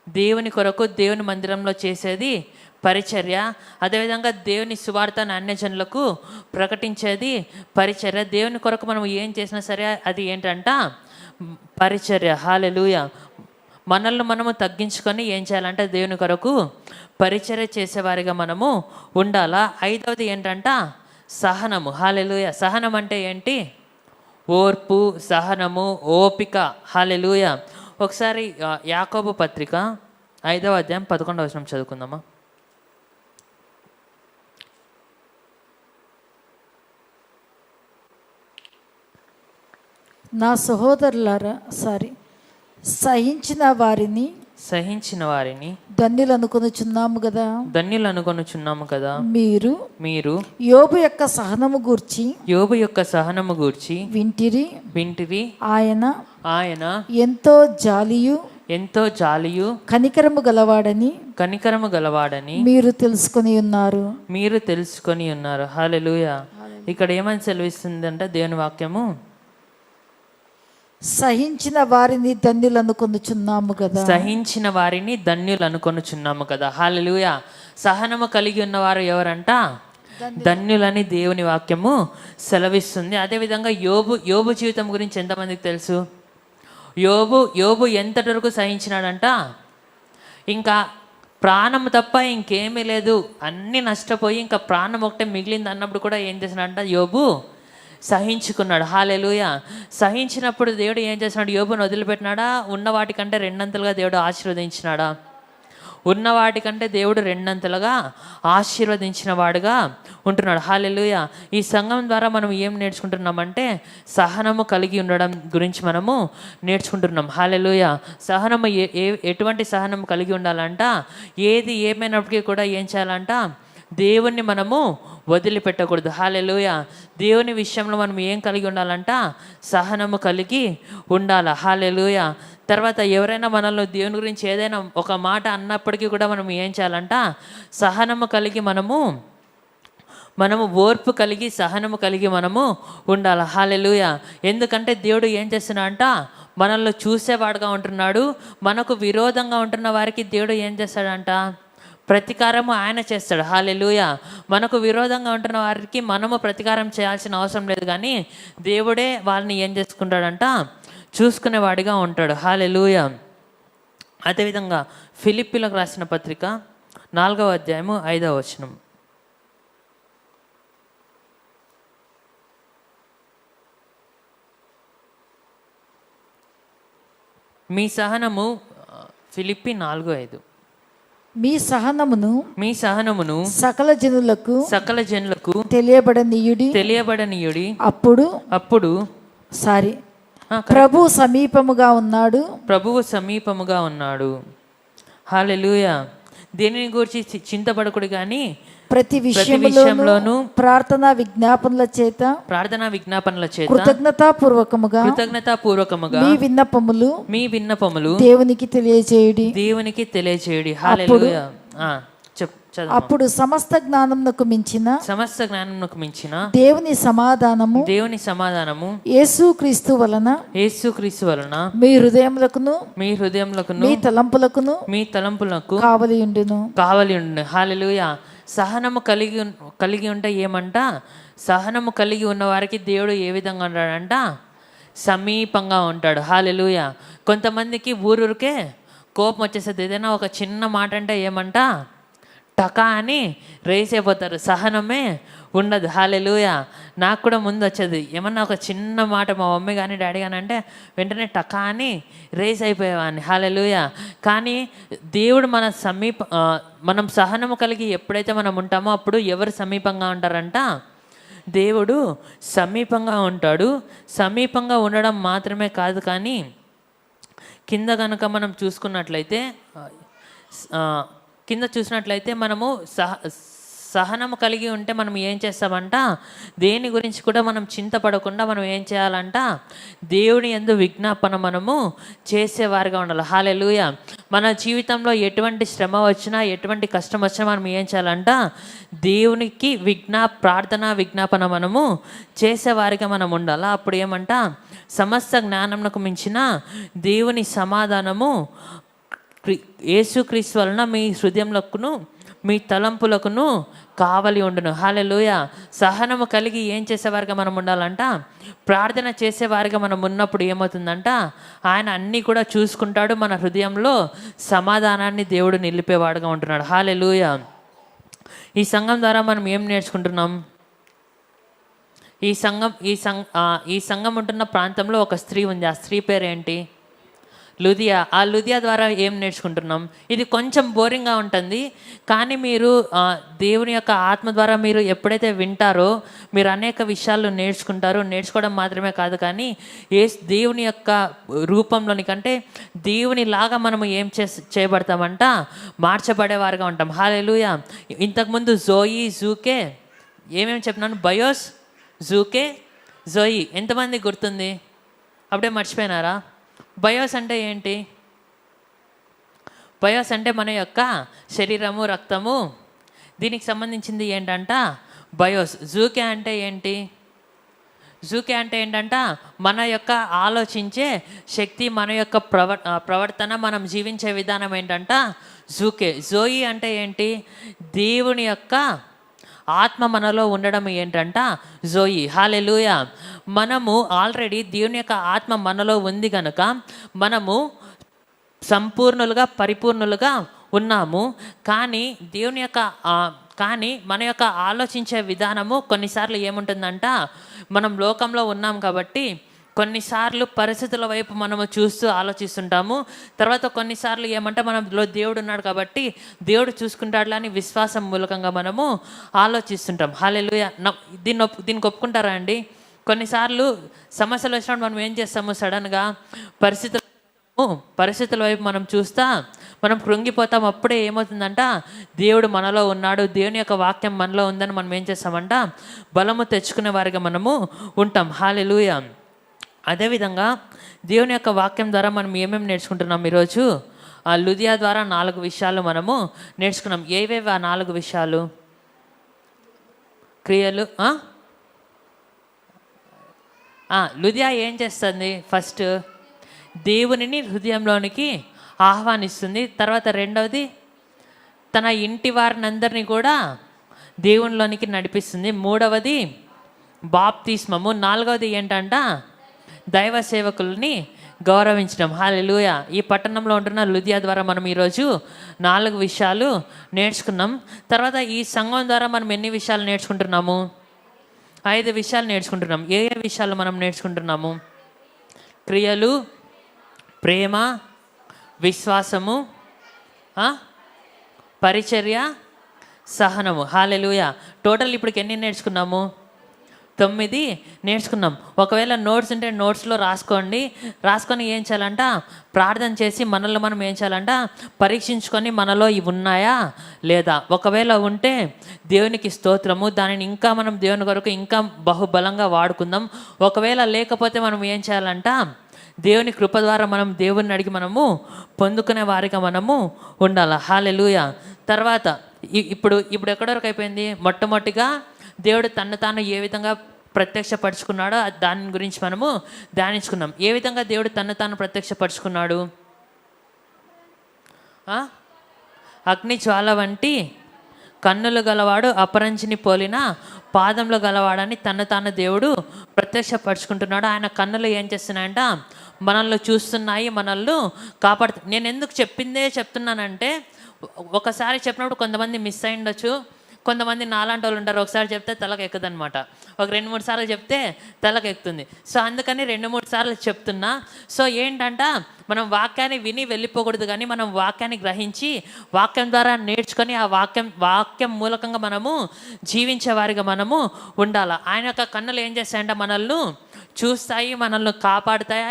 దేవుని కొరకు దేవుని మందిరంలో చేసేది పరిచర్య. అదేవిధంగా దేవుని సువార్తను అన్యజనులకు ప్రకటించేది పరిచర్య. దేవుని కొరకు మనం ఏం చేసినా సరే అది ఏంటంట? పరిచర్య. హల్లెలూయా. మనల్ని మనము తగ్గించుకొని ఏం చేయాలంటే దేవుని కొరకు పరిచర్య చేసేవారిగా మనము ఉండాలా. 5వది ఏంటంట? సహనము. హల్లెలూయా. సహనం అంటే ఏంటి? ఓర్పు, సహనము, ఓపిక. హల్లెలూయా. ఒకసారి యాకోబు పత్రిక 5వ అధ్యాయం 11వ వచనం చదువుకుందామా. నా సహోదరులారా సహించిన వారిని ధన్యులు అనుకొనుచున్నాము కదా. మీరు యోబు యొక్క సహనము గూర్చి వింటిరి. ఆయన ఎంతో జాలియు కనికరము గలవాడని మీరు తెలుసుకొని ఉన్నారు. హల్లెలూయా. ఇక్కడ ఏమని సెలవిస్తుందంటే దేవుని వాక్యము, సహించిన వారిని ధన్యులు అనుకొనుచున్నాము కదా. హల్లెలూయా. సహనము కలిగి ఉన్నవారు ఎవరంట? ధన్యులని దేవుని వాక్యము సెలవిస్తుంది. అదేవిధంగా యోబు జీవితం గురించి ఎంతమందికి తెలుసు? యోబు ఎంతటి వరకు సహించినాడంట? ఇంకా ప్రాణం తప్ప ఇంకేమీ లేదు, అన్నీ నష్టపోయి ఇంకా ప్రాణం ఒకటే మిగిలింది అన్నప్పుడు కూడా ఏం చేసినాడంట? యోబు సహించుకున్నాడు. హల్లెలూయా. సహించినప్పుడు దేవుడు ఏం చేసినాడు? యోబును వదిలిపెట్టినాడా? ఉన్న వాటికంటే 2 దేవుడు ఆశీర్వదించినాడా? ఉన్న వాటికంటే దేవుడు 2 ఆశీర్వదించిన వాడుగా ఉంటున్నాడు. హల్లెలూయా. ఈ సంఘం ద్వారా మనం ఏం నేర్చుకుంటున్నామంటే సహనము కలిగి ఉండడం గురించి మనము నేర్చుకుంటున్నాం. హల్లెలూయా. సహనము ఎటువంటి సహనం కలిగి ఉండాలంట? ఏది ఏమైనప్పటికీ కూడా ఏం చేయాలంట? దేవుణ్ణి మనము వదిలిపెట్టకూడదు. హల్లెలూయా. దేవుని విషయంలో మనం ఏం కలిగి ఉండాలంట? సహనము కలిగి ఉండాలి. హల్లెలూయా. తర్వాత ఎవరైనా మనల్ని దేవుని గురించి ఏదైనా ఒక మాట అన్నప్పటికీ కూడా మనం ఏం చేయాలంట? సహనము కలిగి మనము ఓర్పు కలిగి సహనము కలిగి మనము ఉండాలి. హల్లెలూయా. ఎందుకంటే దేవుడు ఏం చేస్తున్నాడంట? మనల్ని చూసేవాడుగా ఉంటున్నాడు. మనకు విరోధంగా ఉంటున్న వారికి దేవుడు ఏం చేస్తాడంట? ప్రతీకారము ఆయన చేస్తాడు. హల్లెలూయా. మనకు విరోధంగా ఉంటున్న వారికి మనము ప్రతీకారం చేయాల్సిన అవసరం లేదు, కానీ దేవుడే వాళ్ళని ఏం చేసుకుంటాడంట? చూసుకునేవాడిగా ఉంటాడు. హల్లెలూయా. అదేవిధంగా ఫిలిప్పీలకు రాసిన పత్రిక 4వ అధ్యాయము 5వ వచనం. మీ సహనము, ఫిలిప్పి 4:5. మీ సహనమును సకల జనులకు తెలియబడనీయుడి. అప్పుడు ప్రభువు సమీపముగా ఉన్నాడు. హల్లెలూయా. దేనిని గురించి చింతపడకూడదు, కానీ ప్రతి విషయంలోనూ ప్రార్థనా విజ్ఞాపనల చేత కృతజ్ఞతాపూర్వకముగా మీ విన్నపములు దేవునికి తెలియజేయుడి. హల్లెలూయా. అప్పుడు సమస్త జ్ఞానమునకు మించిన దేవుని సమాధానము యేసుక్రీస్తు వలన మీ హృదయములకును మీ తలంపులకు కావలి ఉండును. హల్లెలూయా. సహనము కలిగి ఉంటే ఏమంట? సహనము కలిగి ఉన్న వారికి దేవుడు ఏ విధంగా ఉంటాడంట? సమీపంగా ఉంటాడు. హల్లెలూయా. కొంతమందికి ఊరూరికే కోపం వచ్చేస్తుంది. ఏదైనా ఒక చిన్న మాట అంటే ఏమంట? టకా అని రేస్ అయిపోతారు, సహనమే ఉండదు. హల్లెలూయా. నాకు కూడా ముందు వచ్చేది ఏమన్నా ఒక చిన్న మాట మా మమ్మీ కానీ డాడీ కానీ అంటే వెంటనే టకా అని రేస్ అయిపోయేవాడిని. హల్లెలూయా. కానీ దేవుడు మనం సహనము కలిగి ఎప్పుడైతే మనం ఉంటామో అప్పుడు ఎవరు సమీపంగా ఉంటారంట? దేవుడు సమీపంగా ఉంటాడు. సమీపంగా ఉండడం మాత్రమే కాదు, కానీ కింద కనుక మనం చూసినట్లయితే మనము సహనము కలిగి ఉంటే మనం ఏం చేస్తామంట? దేని గురించి కూడా మనం చింతపడకుండా మనం ఏం చేయాలంట? దేవుని యందు విజ్ఞాపన మనము చేసేవారిగా ఉండాలి. హల్లెలూయా. మన జీవితంలో ఎటువంటి శ్రమ వచ్చినా, ఎటువంటి కష్టం వచ్చినా మనం ఏం చేయాలంట? దేవునికి ప్రార్థన విజ్ఞాపన మనము చేసేవారిగా మనం ఉండాలి. అప్పుడు ఏమంట? సమస్త జ్ఞానమునకు మించిన దేవుని సమాధానము యేసుక్రీస్తు వలన మీ హృదయములకును మీ తలంపులకును కావలి ఉండును. హల్లెలూయా. సహనము కలిగి ఏం చేసేవారిగా మనం ఉండాలంట? ప్రార్థన చేసేవారిగా మనం ఉన్నప్పుడు ఏమవుతుందంట? ఆయన అన్నీ కూడా చూసుకుంటాడు. మన హృదయంలో సమాధానాన్ని దేవుడు నిలిపేవాడుగా ఉంటున్నాడు. హల్లెలూయా. ఈ సంఘం ద్వారా మనం ఏం నేర్చుకుంటున్నాం? ఈ సంఘం ఉంటున్న ప్రాంతంలో ఒక స్త్రీ ఉంది. ఆ స్త్రీ పేరేంటి? లుదియా. ఆ లుదియా ద్వారా ఏం నేర్చుకుంటున్నాం? ఇది కొంచెం బోరింగ్గా ఉంటుంది, కానీ మీరు దేవుని యొక్క ఆత్మ ద్వారా మీరు ఎప్పుడైతే వింటారో మీరు అనేక విషయాలు నేర్చుకుంటారు. నేర్చుకోవడం మాత్రమే కాదు, కానీ దేవుని యొక్క రూపంలోని కంటే దేవుని లాగా మనము ఏం చేయబడతామంట? మార్చబడేవారుగా ఉంటాం. హల్లెలూయా. ఇంతకుముందు జోయి, జూకే ఏమేమి చెప్పినాను? బయోస్, జూకే, జోయి. ఎంతమంది గుర్తుంది? అప్పుడే మర్చిపోయినారా? బయోస్ అంటే ఏంటి? బయోస్ అంటే మన యొక్క శరీరము, రక్తము, దీనికి సంబంధించింది ఏంటంట? బయోస్. జూకే అంటే ఏంటి? జూకే అంటే ఏంటంట? మన యొక్క ఆలోచించే శక్తి, మన యొక్క ప్రవర్తన, మనం జీవించే విధానం ఏంటంట? జూకే. జోయి అంటే ఏంటి? దేవుని యొక్క ఆత్మ మనలో ఉండడం ఏంటంట? జోయి. హల్లెలూయా. మనము ఆల్రెడీ దేవుని యొక్క ఆత్మ మనలో ఉంది కనుక మనము సంపూర్ణులుగా, పరిపూర్ణులుగా ఉన్నాము. కానీ కానీ మన యొక్క ఆలోచించే విధానము కొన్నిసార్లు ఏముంటుందంట? మనం లోకంలో ఉన్నాం కాబట్టి కొన్నిసార్లు పరిస్థితుల వైపు మనము చూస్తూ ఆలోచిస్తుంటాము. తర్వాత కొన్నిసార్లు ఏమంటే మనలో దేవుడు ఉన్నాడు కాబట్టి దేవుడు చూసుకుంటాడులే అని విశ్వాసం మూలకంగా మనము ఆలోచిస్తుంటాం. హల్లెలూయా. దీనికి ఒప్పుకుంటారా అండి? కొన్నిసార్లు సమస్యలు వచ్చినప్పుడు మనం ఏం చేస్తాము? సడన్గా పరిస్థితుల వైపు మనం చూస్తా మనం కృంగిపోతాం. అప్పుడే ఏమవుతుందంట? దేవుడు మనలో ఉన్నాడు, దేవుని యొక్క వాక్యం మనలో ఉందని మనం ఏం చేస్తామంట? బలము తెచ్చుకునే వారిగా మనము ఉంటాం. హల్లెలూయా. అదేవిధంగా దేవుని యొక్క వాక్యం ద్వారా మనం ఏమేమి నేర్చుకుంటున్నాం ఈరోజు? ఆ లుదియా ద్వారా 4 విషయాలు మనము నేర్చుకున్నాం. ఏవేవి ఆ 4 విషయాలు? క్రియలు. లుదియా ఏం చేస్తుంది? ఫస్ట్ దేవునిని హృదయంలోనికి ఆహ్వానిస్తుంది. తర్వాత రెండవది తన ఇంటి వారిని అందరినీ కూడా దేవునిలోనికి నడిపిస్తుంది. మూడవది బాప్తిస్మము. 4వది ఏంటంట? దైవ సేవకుల్ని గౌరవించడం. హల్లెలూయా. ఈ పట్టణంలో ఉంటున్న లుదియా ద్వారా మనం ఈరోజు 4 విషయాలు నేర్చుకున్నాం. తర్వాత ఈ సంఘం ద్వారా మనం ఎన్ని విషయాలు నేర్చుకుంటున్నాము? 5 విషయాలు నేర్చుకుంటున్నాం. ఏ విషయాలు మనం నేర్చుకుంటున్నాము? క్రియలు, ప్రేమ, విశ్వాసము, పరిచర్య, సహనము. హల్లెలూయా. టోటల్ ఇప్పటికి ఎన్ని నేర్చుకున్నాము? 9 నేర్చుకున్నాం. ఒకవేళ నోట్స్ ఉంటే నోట్స్లో రాసుకొని ఏం చేయాలంట? ప్రార్థన చేసి మనల్ని మనం ఏం చేయాలంట? పరీక్షించుకొని మనలో ఇవి ఉన్నాయా లేదా. ఒకవేళ ఉంటే దేవునికి స్తోత్రము, దానిని ఇంకా మనం దేవుని కొరకు ఇంకా బహుబలంగా వాడుకుందాం. ఒకవేళ లేకపోతే మనం ఏం చేయాలంట? దేవుని కృప ద్వారా మనం దేవుని అడిగి మనము పొందుకునే వారిగా మనము ఉండాలి. హల్లెలూయా. తర్వాత ఇప్పుడు ఎక్కడి వరకు అయిపోయింది? మొట్టమొదటిగా దేవుడు తను తాను ఏ విధంగా ప్రత్యక్షపరుచుకున్నాడో దాని గురించి మనము ధ్యానించుకున్నాం. ఏ విధంగా దేవుడు తను తాను ప్రత్యక్షపరుచుకున్నాడు? అగ్ని జ్వాల వంటి కన్నులు గలవాడు, అపరంజిని పోలిన పాదంలో గలవాడని తను తాను దేవుడు ప్రత్యక్షపరుచుకుంటున్నాడు. ఆయన కన్నులు ఏం చేస్తున్నాయంట? మనల్ని చూస్తున్నాయి, మనల్ని కాపాడుతున్నాయి. నేను ఎందుకు చెప్తున్నానంటే ఒకసారి చెప్పినప్పుడు కొంతమంది మిస్ అయి ఉండొచ్చు, కొంతమంది నాలాంటి వాళ్ళు ఉంటారు, ఒకసారి చెప్తే తలకు ఎక్కుదనమాట. ఒక 2-3 సార్లు చెప్తే తలకు ఎక్కుతుంది. సో అందుకని 2-3 సార్లు చెప్తున్నా. సో ఏంటంట, మనం వాక్యాన్ని విని వెళ్ళిపోకూడదు, కానీ మనం వాక్యాన్ని గ్రహించి వాక్యం ద్వారా నేర్చుకొని ఆ వాక్యం మూలకంగా మనము జీవించే వారిగా మనము ఉండాలి. ఆయన యొక్క కన్నులు ఏం చేస్తాయంటే మనల్ని చూస్తాయి, మనల్ని కాపాడుతాయి.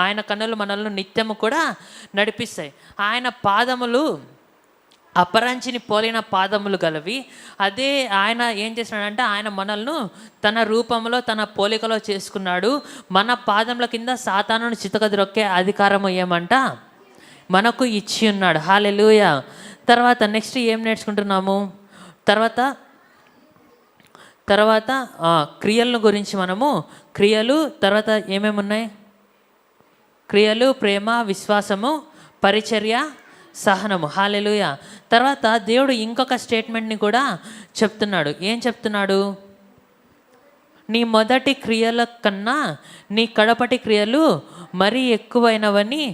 ఆయన కన్నులు మనల్ని నిత్యము కూడా నడిపిస్తాయి. ఆయన పాదములు అపరంచిని పోలిన పాదములు గలవి. అదే ఆయన ఏం చేసినాడంటే, ఆయన మనల్ని తన రూపంలో తన పోలికలో చేసుకున్నాడు. మన పాదముల కింద సాతానుని చితకద్రొక్కే అధికారము ఏమంట మనకు ఇచ్చి ఉన్నాడు. హల్లెలూయా. తర్వాత నెక్స్ట్ ఏం నేర్చుకుంటున్నాము? తర్వాత క్రియలను గురించి మనము తర్వాత ఏమేమి ఉన్నాయి? క్రియలు, ప్రేమ, విశ్వాసము, పరిచర్య, సహనము. హల్లెలూయా. తర్వాత దేవుడు ఇంకొక స్టేట్మెంట్ని కూడా చెప్తున్నాడు. ఏం చెప్తున్నాడు? నీ మొదటి క్రియల కన్నా నీ కడపటి క్రియలు మరీ ఎక్కువైనవని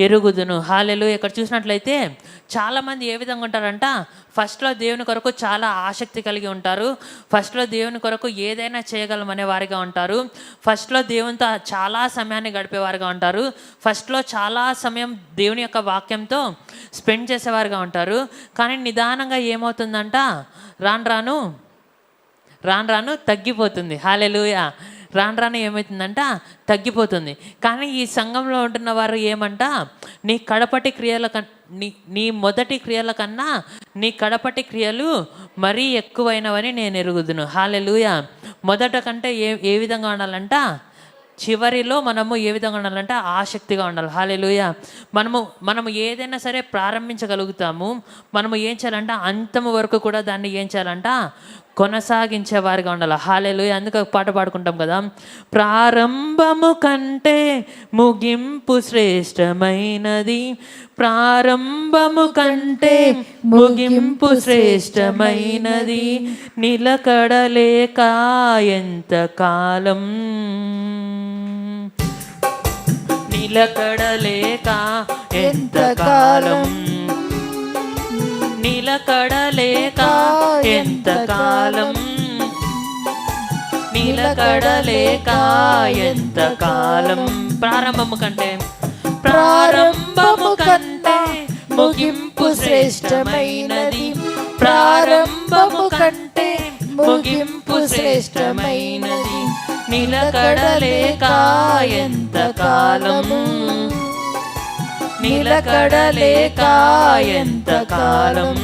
ఎరుగుదును. హల్లెలూయా. ఇక్కడ చూసినట్లయితే చాలామంది ఏ విధంగా ఉంటారంట, ఫస్ట్లో దేవుని కొరకు చాలా ఆసక్తి కలిగి ఉంటారు, ఫస్ట్లో దేవుని కొరకు ఏదైనా చేయగలమనే వారిగా ఉంటారు, ఫస్ట్లో దేవునితో చాలా సమయాన్ని గడిపేవారుగా ఉంటారు, ఫస్ట్లో చాలా సమయం దేవుని యొక్క వాక్యంతో స్పెండ్ చేసేవారుగా ఉంటారు. కానీ నిదానంగా ఏమవుతుందంట, రాను రాను తగ్గిపోతుంది. హల్లెలూయా. రాను ఏమవుతుందంట, తగ్గిపోతుంది. కానీ ఈ సంఘంలో ఉంటున్న వారు ఏమంట, నీ మొదటి క్రియల కన్నా నీ కడపటి క్రియలు మరీ ఎక్కువైనవని నేను ఎరుగుదును. హల్లెలూయా. మొదట కంటే ఏ విధంగా ఉండాలంట, చివరిలో మనము ఏ విధంగా ఉండాలంటే ఆసక్తిగా ఉండాలి. హల్లెలూయా. మనము ఏదైనా సరే ప్రారంభించగలుగుతాము. మనము ఏం చేయాలంట, అంతము వరకు కూడా దాన్ని ఏం చేయాలంట, కొనసాగించే వారిగా ఉండాలి. హల్లెలూయా. అందుకే పాట పాడుకుంటాం కదా, ప్రారంభము కంటే ముగింపు శ్రేష్టమైనది, ప్రారంభము కంటే ముగింపు శ్రేష్టమైనది, నిలకడలేక ఎంతకాలం, నిలకడలేక ఎంతకాలం, నిలకడలేక ఎంతకాలం, నిలకడలేక ఎంతకాలం. ప్రారంభము కంటే ముగింపు శ్రేష్టమైనది, ప్రారంభము కంటే ముగింపు శ్రేష్టమైనది, నిలకడలేక ఎంతకాలం, నిలకడలేక ఎంతకాలం.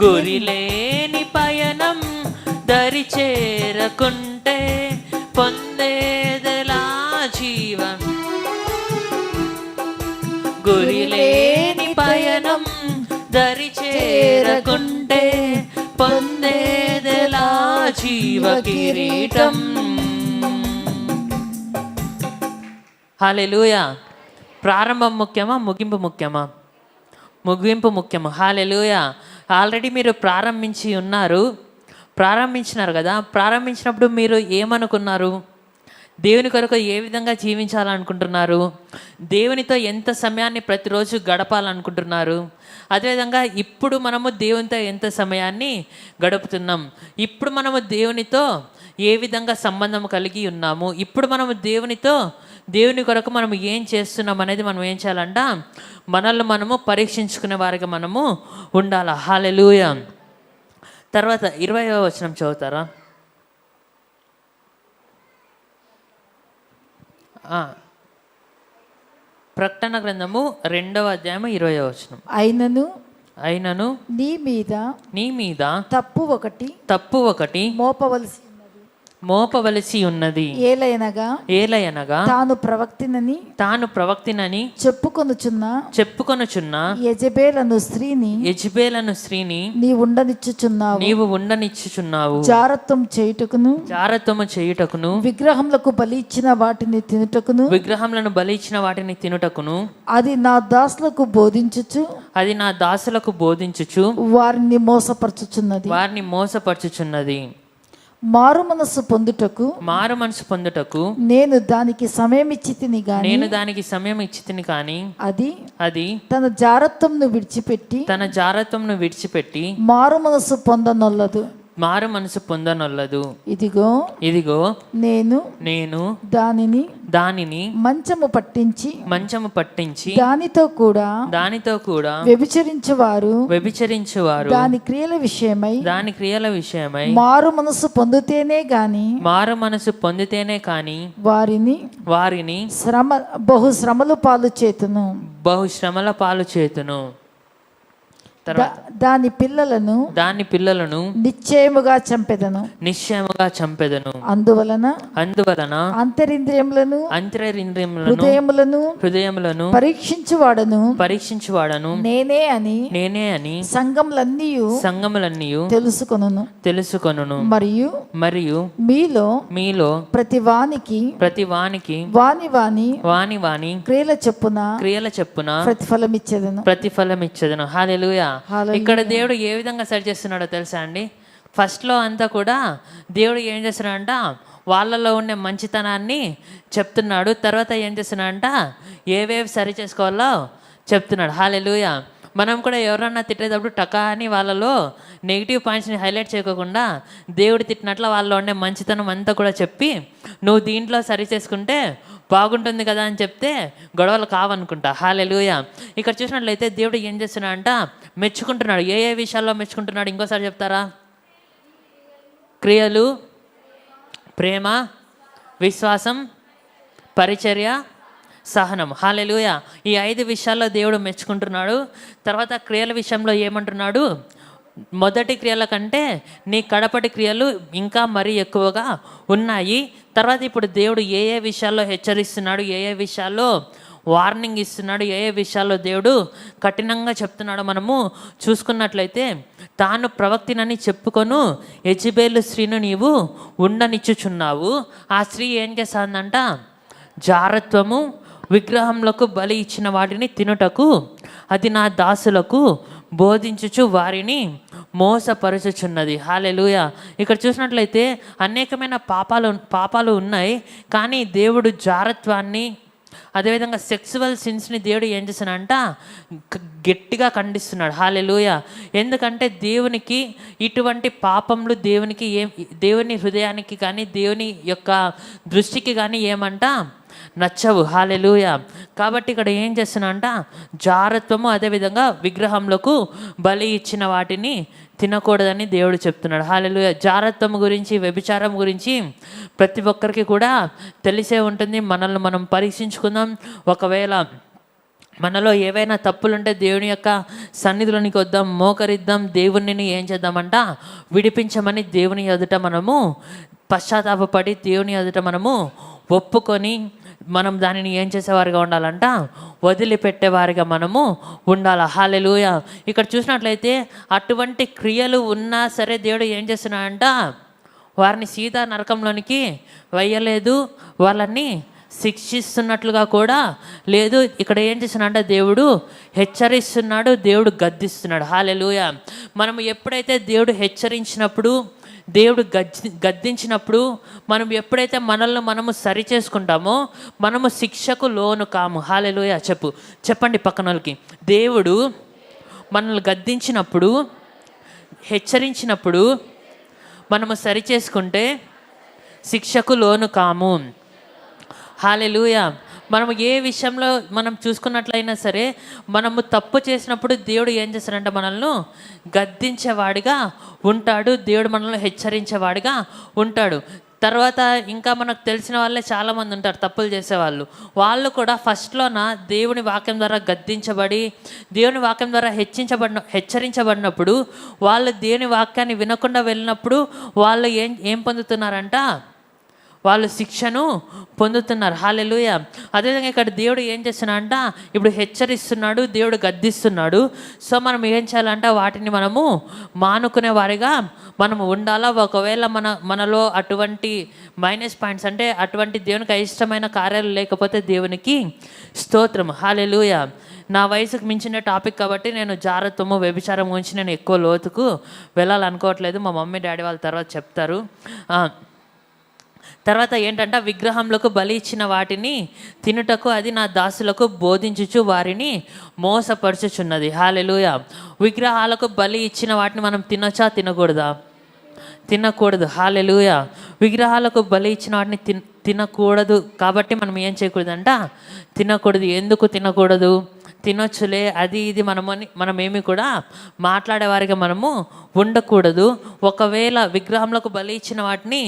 గురిలేని పయనం దరి చేరకుంటే పొందేదెలా జీవం, గురిలేని పయనం దరి చేరకుంటే పొందేదెలా జీవ కిరీటం. హల్లెలూయా. ప్రారంభం ముఖ్యమా, ముగింపు ముఖ్యమా? ముగింపు ముఖ్యమా. హల్లెలూయా. ఆల్రెడీ మీరు ప్రారంభించినారు కదా. ప్రారంభించినప్పుడు మీరు ఏమనుకున్నారు? దేవుని కొరకు ఏ విధంగా జీవించాలనుకుంటున్నారు? దేవునితో ఎంత సమయాన్ని ప్రతిరోజు గడపాలనుకుంటున్నారు? అదేవిధంగా ఇప్పుడు మనము దేవునితో ఎంత సమయాన్ని గడుపుతున్నాం? ఇప్పుడు మనము దేవునితో ఏ విధంగా సంబంధం కలిగి ఉన్నాము? ఇప్పుడు మనము దేవుని కొరకు మనం ఏం చేస్తున్నాం అనేది మనం ఏం చేయాలంట, మనల్ని మనము పరీక్షించుకునే వారిగా మనము ఉండాలి. హల్లెలూయా. తర్వాత 20వ వచనం చదువుతారా? ప్రకటన గ్రంథము 2వ అధ్యాయము 20వ వచనం. అయినను నీ మీద తప్పు ఒకటి మోపవలసి ఉన్నది. ఏలయనగా తాను ప్రవక్తినని చెప్పుకొనుచున్న యెజబేలను స్త్రీని నీవు ఉండనిచ్చుచున్నావు. జారత్వము చేయుటకును విగ్రహములను బలి ఇచ్చిన వాటిని తినుటకును అది నా దాసులకు బోధించుచు వారిని మోసపరచుచున్నది. మారు మనసు పొందుటకు నేను దానికి సమయం ఇచ్చి తిని గాని అది తన జారత్వంను విడిచిపెట్టి మారు మనసు పొందనొల్లదు. ఇదిగో నేను దానిని మంచము పట్టించి దానితో కూడా వ్యభిచరించువారు దాని క్రియల విషయమై మారు మనసు పొందితేనే గాని వారిని బహుశ్రమల పాలు చేతును. దాని పిల్లలను నిశ్చయముగా చంపెదను. అందువలన అంతరింద్రియములను హృదయములను పరీక్షించువాడను నేనే అని సంఘములన్నీయు తెలుసుకొనును. మరియు మీలో ప్రతివానికి వాని క్రియల చెప్పున ప్రతిఫలమిచ్చెదను. హల్లెలూయా. ఇక్కడ దేవుడు ఏ విధంగా సరి చేస్తున్నాడో తెలుసా అండి? ఫస్ట్ లో అంతా కూడా దేవుడు ఏం చేస్తున్నాడంట, వాళ్ళలో ఉండే మంచితనాన్ని చెప్తున్నాడు. తర్వాత ఏం చేస్తున్నాడంట, ఏవేవి సరి చేసుకోవాలో చెప్తున్నాడు. హల్లెలూయా. మనం కూడా ఎవరన్నా తిట్టేటప్పుడు టకా అని వాళ్ళలో నెగిటివ్ పాయింట్స్ని హైలైట్ చేయకుండా దేవుడు తిట్టినట్లు వాళ్ళలో ఉండే మంచితనం అంతా కూడా చెప్పి, నువ్వు దీంట్లో సరి చేసుకుంటే బాగుంటుంది కదా అని చెప్తే గొడవలు కావనుకుంటా. హల్లెలూయా. ఇక్కడ చూసినట్లయితే దేవుడు ఏం చేస్తున్నాడంట, మెచ్చుకుంటున్నాడు. ఏ విషయాల్లో మెచ్చుకుంటున్నాడు? ఇంకోసారి చెప్తారా? క్రియలు, ప్రేమ, విశ్వాసం, పరిచర్య, సహనం. హల్లెలూయా. ఈ 5 విషయాల్లో దేవుడు మెచ్చుకుంటున్నాడు. తర్వాత క్రియల విషయంలో ఏమంటున్నాడు, మొదటి క్రియల కంటే నీ కడపటి క్రియలు ఇంకా మరీ ఎక్కువగా ఉన్నాయి. తర్వాత ఇప్పుడు దేవుడు ఏ విషయాల్లో హెచ్చరిస్తున్నాడు, ఏ విషయాల్లో వార్నింగ్ ఇస్తున్నాడు, ఏ విషయాల్లో దేవుడు కఠినంగా చెప్తున్నాడో మనము చూసుకున్నట్లయితే, తాను ప్రవక్తినని చెప్పుకొను యెజబెలు స్త్రీను నీవు ఉండనిచ్చుచున్నావు. ఆ స్త్రీ ఏం చేస్తుందంట, జారత్వము, విగ్రహములకు బలి ఇచ్చిన వాటిని తినుటకు అది నా దాసులకు బోధించుచు వారిని మోసపరచుచున్నది. హల్లెలూయా. ఇక్కడ చూసినట్లయితే అనేకమైన పాపాలు ఉన్నాయి. కానీ దేవుడు జారత్వాన్ని, అదేవిధంగా సెక్సువల్ సిన్స్ని దేవుడు ఏం చేస్తున్నాడంట, గట్టిగా ఖండిస్తున్నాడు. హల్లెలూయా. ఎందుకంటే దేవునికి ఇటువంటి పాపములు దేవుని హృదయానికి కానీ దేవుని యొక్క దృష్టికి కానీ ఏమంట నచ్చవు. హల్లెలూయా. కాబట్టి ఇక్కడ ఏం చేస్తున్నా అంట, జారత్వము, అదేవిధంగా విగ్రహంలకు బలి ఇచ్చిన వాటిని తినకూడదని దేవుడు చెప్తున్నాడు. హల్లెలూయా. జారత్వం గురించి, వ్యభిచారం గురించి ప్రతి ఒక్కరికి కూడా తెలిసే ఉంటుంది. మనల్ని మనం పరీక్షించుకుందాం. ఒకవేళ మనలో ఏవైనా తప్పులుంటే దేవుని యొక్క సన్నిధిలోనికి వద్దాం, మోకరిద్దాం, దేవుణ్ణి ఏం చేద్దామంట, విడిపించమని దేవుని ఎదుట మనము పశ్చాత్తాపపడి దేవుని ఎదుట మనము ఒప్పుకొని మనం దానిని ఏం చేసేవారిగా ఉండాలంట, వదిలిపెట్టేవారిగా మనము ఉండాలి. హల్లెలూయా. ఇక్కడ చూసినట్లయితే అటువంటి క్రియలు ఉన్నా సరే దేవుడు ఏం చేస్తున్నాడంట, వారిని సీదా నరకంలోనికి వేయలేదు, వాళ్ళని శిక్షిస్తున్నట్లుగా కూడా లేదు. ఇక్కడ ఏం చేస్తున్నాడంటే దేవుడు హెచ్చరిస్తున్నాడు, దేవుడు గద్దిస్తున్నాడు. హల్లెలూయా. మనం ఎప్పుడైతే దేవుడు హెచ్చరించినప్పుడు, దేవుడు గద్దించినప్పుడు, మనం ఎప్పుడైతే మనల్ని మనము సరి చేసుకుంటామో మనము శిక్షకు లోను కాము. హల్లెలూయా. చెప్పండి పక్కన వాళ్ళకి, దేవుడు మనల్ని గద్దించినప్పుడు, హెచ్చరించినప్పుడు మనము సరి చేసుకుంటే శిక్షకు లోను కాము. హల్లెలూయా. మనము ఏ విషయంలో మనం చూసుకున్నట్లయినా సరే, మనము తప్పు చేసినప్పుడు దేవుడు ఏం చేస్తాడంటే మనల్ని గద్దించేవాడిగా ఉంటాడు, దేవుడు మనల్ని హెచ్చరించేవాడిగా ఉంటాడు. తర్వాత ఇంకా మనకు తెలిసిన వాళ్ళే చాలామంది ఉంటారు తప్పులు చేసేవాళ్ళు. వాళ్ళు కూడా ఫస్ట్లోన దేవుని వాక్యం ద్వారా గద్దించబడి, దేవుని వాక్యం ద్వారా హెచ్చరించబడినప్పుడు, వాళ్ళు దేవుని వాక్యాన్ని వినకుండా వెళ్ళినప్పుడు వాళ్ళు ఏం పొందుతున్నారంట, వాళ్ళు శిక్షను పొందుతున్నారు. హల్లెలూయా. అదేవిధంగా ఇక్కడ దేవుడు ఏం చేస్తున్నాడంట, ఇప్పుడు హెచ్చరిస్తున్నాడు, దేవుడు గద్దిస్తున్నాడు. సో మనం ఏం చేయాలంట, వాటిని మనము మానుకునే వారిగా మనము ఉండాలా. ఒకవేళ మనలో అటువంటి మైనస్ పాయింట్స్, అంటే అటువంటి దేవునికి అయిష్టమైన కార్యాలు లేకపోతే దేవునికి స్తోత్రం. హల్లెలూయా. నా వయసుకు మించిన టాపిక్ కాబట్టి నేను జారత్వము, వ్యభిచారం గురించి నేను ఎక్కువ లోతుకు వెళ్ళాలనుకోవట్లేదు. మా మమ్మీ డాడీ వాళ్ళ తర్వాత చెప్తారు. తర్వాత ఏంటంటే, విగ్రహములకు బలి ఇచ్చిన వాటిని తినుటకు అది నా దాసులకు బోధించుచు వారిని మోసపరచుచున్నది. హల్లెలూయా. విగ్రహాలకు బలి ఇచ్చిన వాటిని మనం తినొచ్చా, తినకూడదా? తినకూడదు. హల్లెలూయా. విగ్రహాలకు బలి ఇచ్చిన వాటిని తినకూడదు. కాబట్టి మనం ఏం చేయకూడదంట, తినకూడదు. ఎందుకు తినకూడదు? తినొచ్చులే, అది ఇది మనమేమి కూడా మాట్లాడేవారిగా మనము ఉండకూడదు. ఒకవేళ విగ్రహంలోకి బలి ఇచ్చిన వాటిని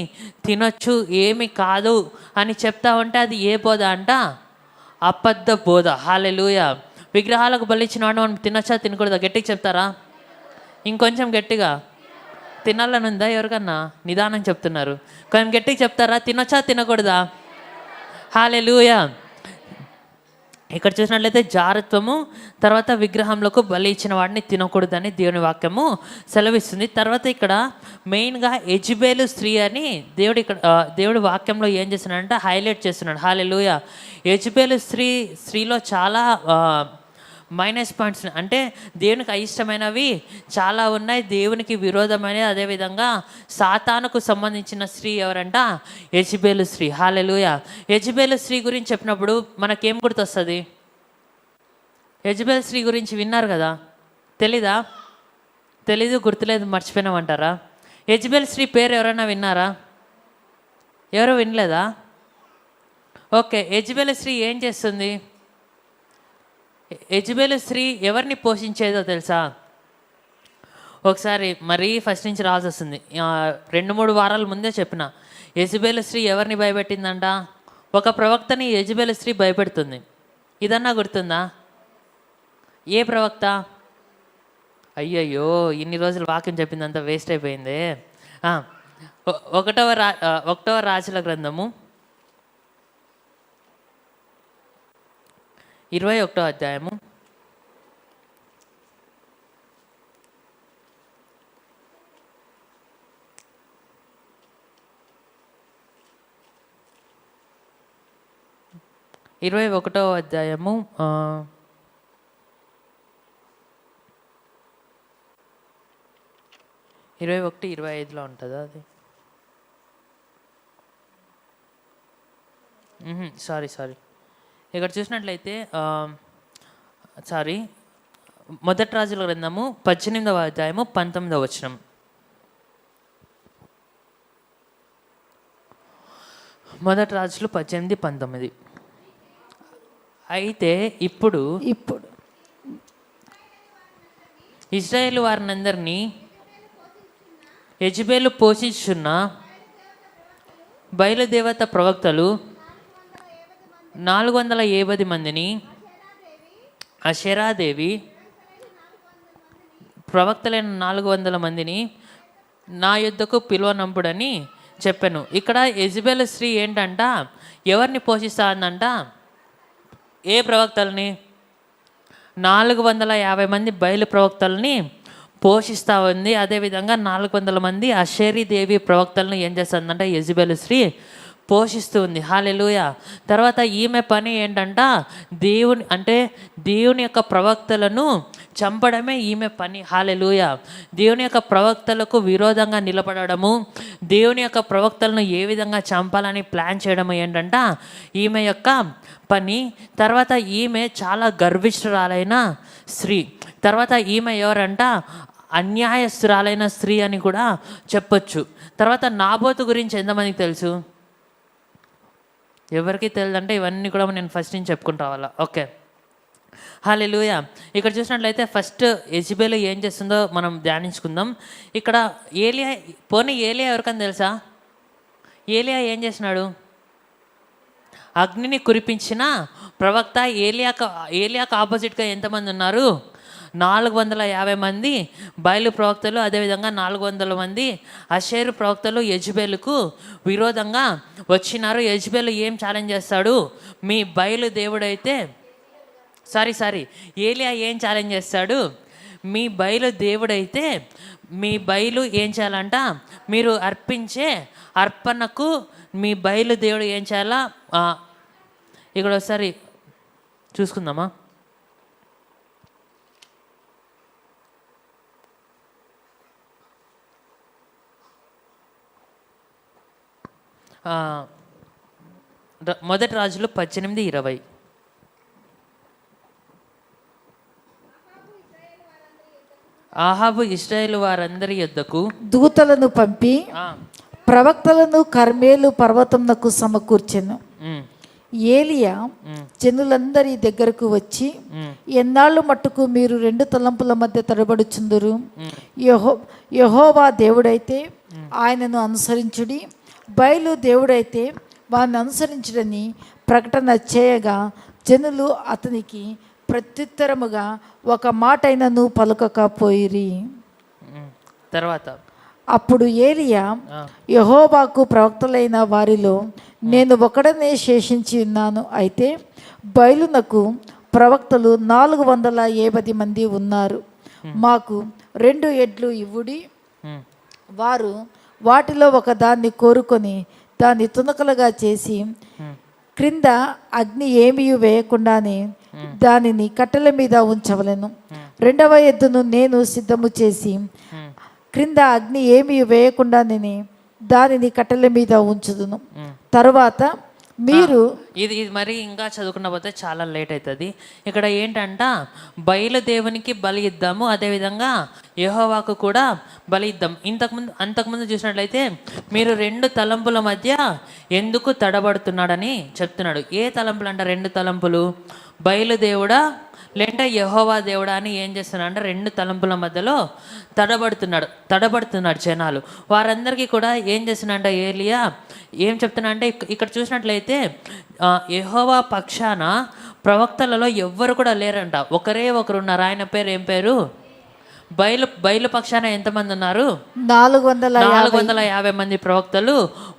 తినొచ్చు, ఏమి కాదు అని చెప్తా ఉంటే అది ఏ బోధ అంట? అబద్ధ బోధ. హల్లెలూయా. విగ్రహాలకు బలి ఇచ్చిన వాటిని మనం తినొచ్చా, తినకూడదా? గట్టిగా చెప్తారా? ఇంకొంచెం గట్టిగా. తినాలని ఉందా ఎవరికన్నా? నిదానం చెప్తున్నారు. కొంచెం గట్టిగా చెప్తారా? తినొచ్చా, తినకూడదా? హల్లెలూయా. ఇక్కడ చూసినట్లయితే జారత్వము, తర్వాత విగ్రహంలోకి బలి ఇచ్చిన వాడిని తినకూడదని దేవుని సెలవిస్తుంది. తర్వాత ఇక్కడ మెయిన్గా యెజబెలు స్త్రీ అని దేవుడి వాక్యంలో ఏం చేస్తున్నాడంటే హైలైట్ చేస్తున్నాడు. హల్లెలూయా. యెజబెలు స్త్రీలో చాలా మైనస్ పాయింట్స్, అంటే దేవునికి అయిష్టమైనవి చాలా ఉన్నాయి, దేవునికి విరోధమైనవి. అదేవిధంగా సాతానుకు సంబంధించిన స్త్రీ ఎవరంట? యెజబెలు స్త్రీ. హల్లెలూయా. యెజబెలు స్త్రీ గురించి చెప్పినప్పుడు మనకేం గుర్తొస్తుంది? యెజబెలు స్త్రీ గురించి విన్నారు కదా? తెలీదు, గుర్తులేదు, మర్చిపోయినామంటారా? యెజబెలు స్త్రీ పేరు ఎవరైనా విన్నారా? ఎవరు వినలేదా? ఓకే. యెజబెలు స్త్రీ ఏం చేస్తుంది? యెజబెలు స్త్రీ ఎవరిని పోషించేదో తెలుసా? ఒకసారి మరీ ఫస్ట్ నుంచి రావాల్సి వస్తుంది. 2-3 వారాల ముందే చెప్పిన. యెజబెలు స్త్రీ ఎవరిని భయపెట్టిందంట? ఒక ప్రవక్తని యెజబెలు స్త్రీ భయపెడుతుంది. ఇదన్నా గుర్తుందా? ఏ ప్రవక్త? అయ్యయ్యో, ఇన్ని రోజులు వాక్యం చెప్పిందంతా వేస్ట్ అయిపోయింది. 1వ రాజుల గ్రంథము 21వ అధ్యాయము 21వ అధ్యాయము 21-25లో ఉంటుందా అది? సారీ. ఇక్కడ చూసినట్లయితే మొదటి రాజుల గ్రంథము 18వ అధ్యాయము 19వ వచనం. మొదటి రాజులు 18-19. అయితే ఇప్పుడు ఇశ్రాయేలు వారినందరినీ యెజబెలు పోషించున్న బయలుదేవత ప్రవక్తలు 450 మందిని, అషేరాదేవి ప్రవక్తలైన 400 మందిని నా యుద్ధకు పిలువనంపుడని చెప్పాను. ఇక్కడ యెజబెలు స్త్రీ ఏంటంట, ఎవరిని పోషిస్తానంట? ఏ ప్రవక్తల్ని? 450 మంది బయలు ప్రవక్తల్ని పోషిస్తూ ఉంది. అదేవిధంగా 400 మంది అషేరీ దేవి ప్రవక్తలను ఏం చేస్తుందంట? యెజబెలు స్త్రీ పోషిస్తూ ఉంది. హల్లెలూయా. తర్వాత ఈమె పని ఏంటంట? దేవుని యొక్క ప్రవక్తలను చంపడమే ఈమె పని. హల్లెలూయా. దేవుని యొక్క ప్రవక్తలకు విరోధంగా నిలబడము, దేవుని యొక్క ప్రవక్తలను ఏ విధంగా చంపాలని ప్లాన్ చేయడం ఏంటంట ఈమె యొక్క పని. తర్వాత ఈమె చాలా గర్విష్ఠురాలైన స్త్రీ. తర్వాత ఈమె ఎవరంట? అన్యాయస్తురాలైన స్త్రీ అని కూడా చెప్పొచ్చు. తర్వాత నాబోతు గురించి ఎంతమందికి తెలుసు? ఎవరికి తెలియదంటే ఇవన్నీ కూడా నేను ఫస్ట్ నుంచి చెప్పుకుంటూ రావాలా. ఓకే. హల్లెలూయా. ఇక్కడ చూసినట్లయితే ఫస్ట్ యెజబెలు ఏం చేస్తుందో మనం ధ్యానించుకుందాం. ఇక్కడ ఏలియా ఎవరికని తెలుసా? ఏలియా ఏం చేసినాడు? అగ్నిని కురిపించిన ప్రవక్త. ఏలియాకు ఆపోజిట్గా ఎంతమంది ఉన్నారు? 450 మంది బయలు ప్రవక్తలు, అదేవిధంగా 400 మంది అషేరు ప్రవక్తలు యెజబెలుకు విరోధంగా వచ్చినారు. యెజబెలు ఏం ఛాలెంజ్ చేస్తాడు? మీ బయలు దేవుడైతే ఏలియా ఏం ఛాలెంజ్ చేస్తాడు? మీ బయలు దేవుడైతే మీ బయలు ఏం చేయాలంట? మీరు అర్పించే అర్పణకు మీ బయలు దేవుడు ఏం చేయాలా? ఇక్కడ ఒకసారి చూసుకుందామా. మొదటి రాజులు 18:20. ఆహాబు ఇశ్రాయేలు వారందరి యొద్దకు దూతలను పంపి ప్రవక్తలను కర్మేలు పర్వతమునకు సమకూర్చెను. ఏలియా జనులందరి దగ్గరకు వచ్చి, ఎన్నాళ్ళు మట్టుకు మీరు 2 తలంపుల మధ్య తడబడుచుందురు? యెహోవా దేవుడైతే ఆయనను అనుసరించుడి, బయలు దేవుడైతే వారిని అనుసరించుడని ప్రకటన చేయగా జనులు అతనికి ప్రత్యుత్తరముగా ఒక మాటైనను పలుకకపోయిరి. తర్వాత అప్పుడు ఏలియా యెహోవాకు ప్రవక్తలైన వారిలో నేను ఒకడనే శేషించి ఉన్నాను, అయితే బయలునకు ప్రవక్తలు 450 మంది ఉన్నారు. మాకు 2 ఎడ్లు ఇవ్వుడి. వారు వాటిలో ఒక దాన్ని కోరుకొని దాన్ని తునకలుగా చేసి క్రింద అగ్ని ఏమీ వేయకుండానే దానిని కట్టెల మీద ఉంచవలెను. 2వ ఎద్దును నేను సిద్ధము చేసి క్రింద అగ్ని ఏమీ వేయకుండా దానిని కట్టెల మీద ఉంచుదును. తరువాత మీరు ఇది మరి ఇంకా చదువుకున్న పోతే చాలా లేట్ అవుతుంది. ఇక్కడ ఏంటంట, బయలు దేవునికి బలి ఇద్దాము, అదేవిధంగా యెహోవాకు కూడా బలి ఇద్దాం. అంతకుముందు చూసినట్లయితే మీరు 2 తలంపుల మధ్య ఎందుకు తడబడుతున్నాడని చెప్తున్నాడు. ఏ తలంపులు అంట? 2 తలంపులు. బయలు దేవుడా లేదంటే యెహోవా దేవుడా అని ఏం చేస్తున్నాడు అంటే 2 తలంపుల మధ్యలో తడబడుతున్నాడు జనాలు. వారందరికీ కూడా ఏం చేస్తున్నాడంటే ఏలియా ఏం చెప్తున్నా అంటే, ఇక్కడ చూసినట్లయితే యెహోవా పక్షాన ప్రవక్తలలో ఎవ్వరు కూడా లేరంట, ఒకరే ఒకరు ఉన్నారు. ఆయన పేరు ఏం పేరు? బయలు పక్షాన ఎంతమంది ఉన్నారు? 450 మంది ప్రవక్తలు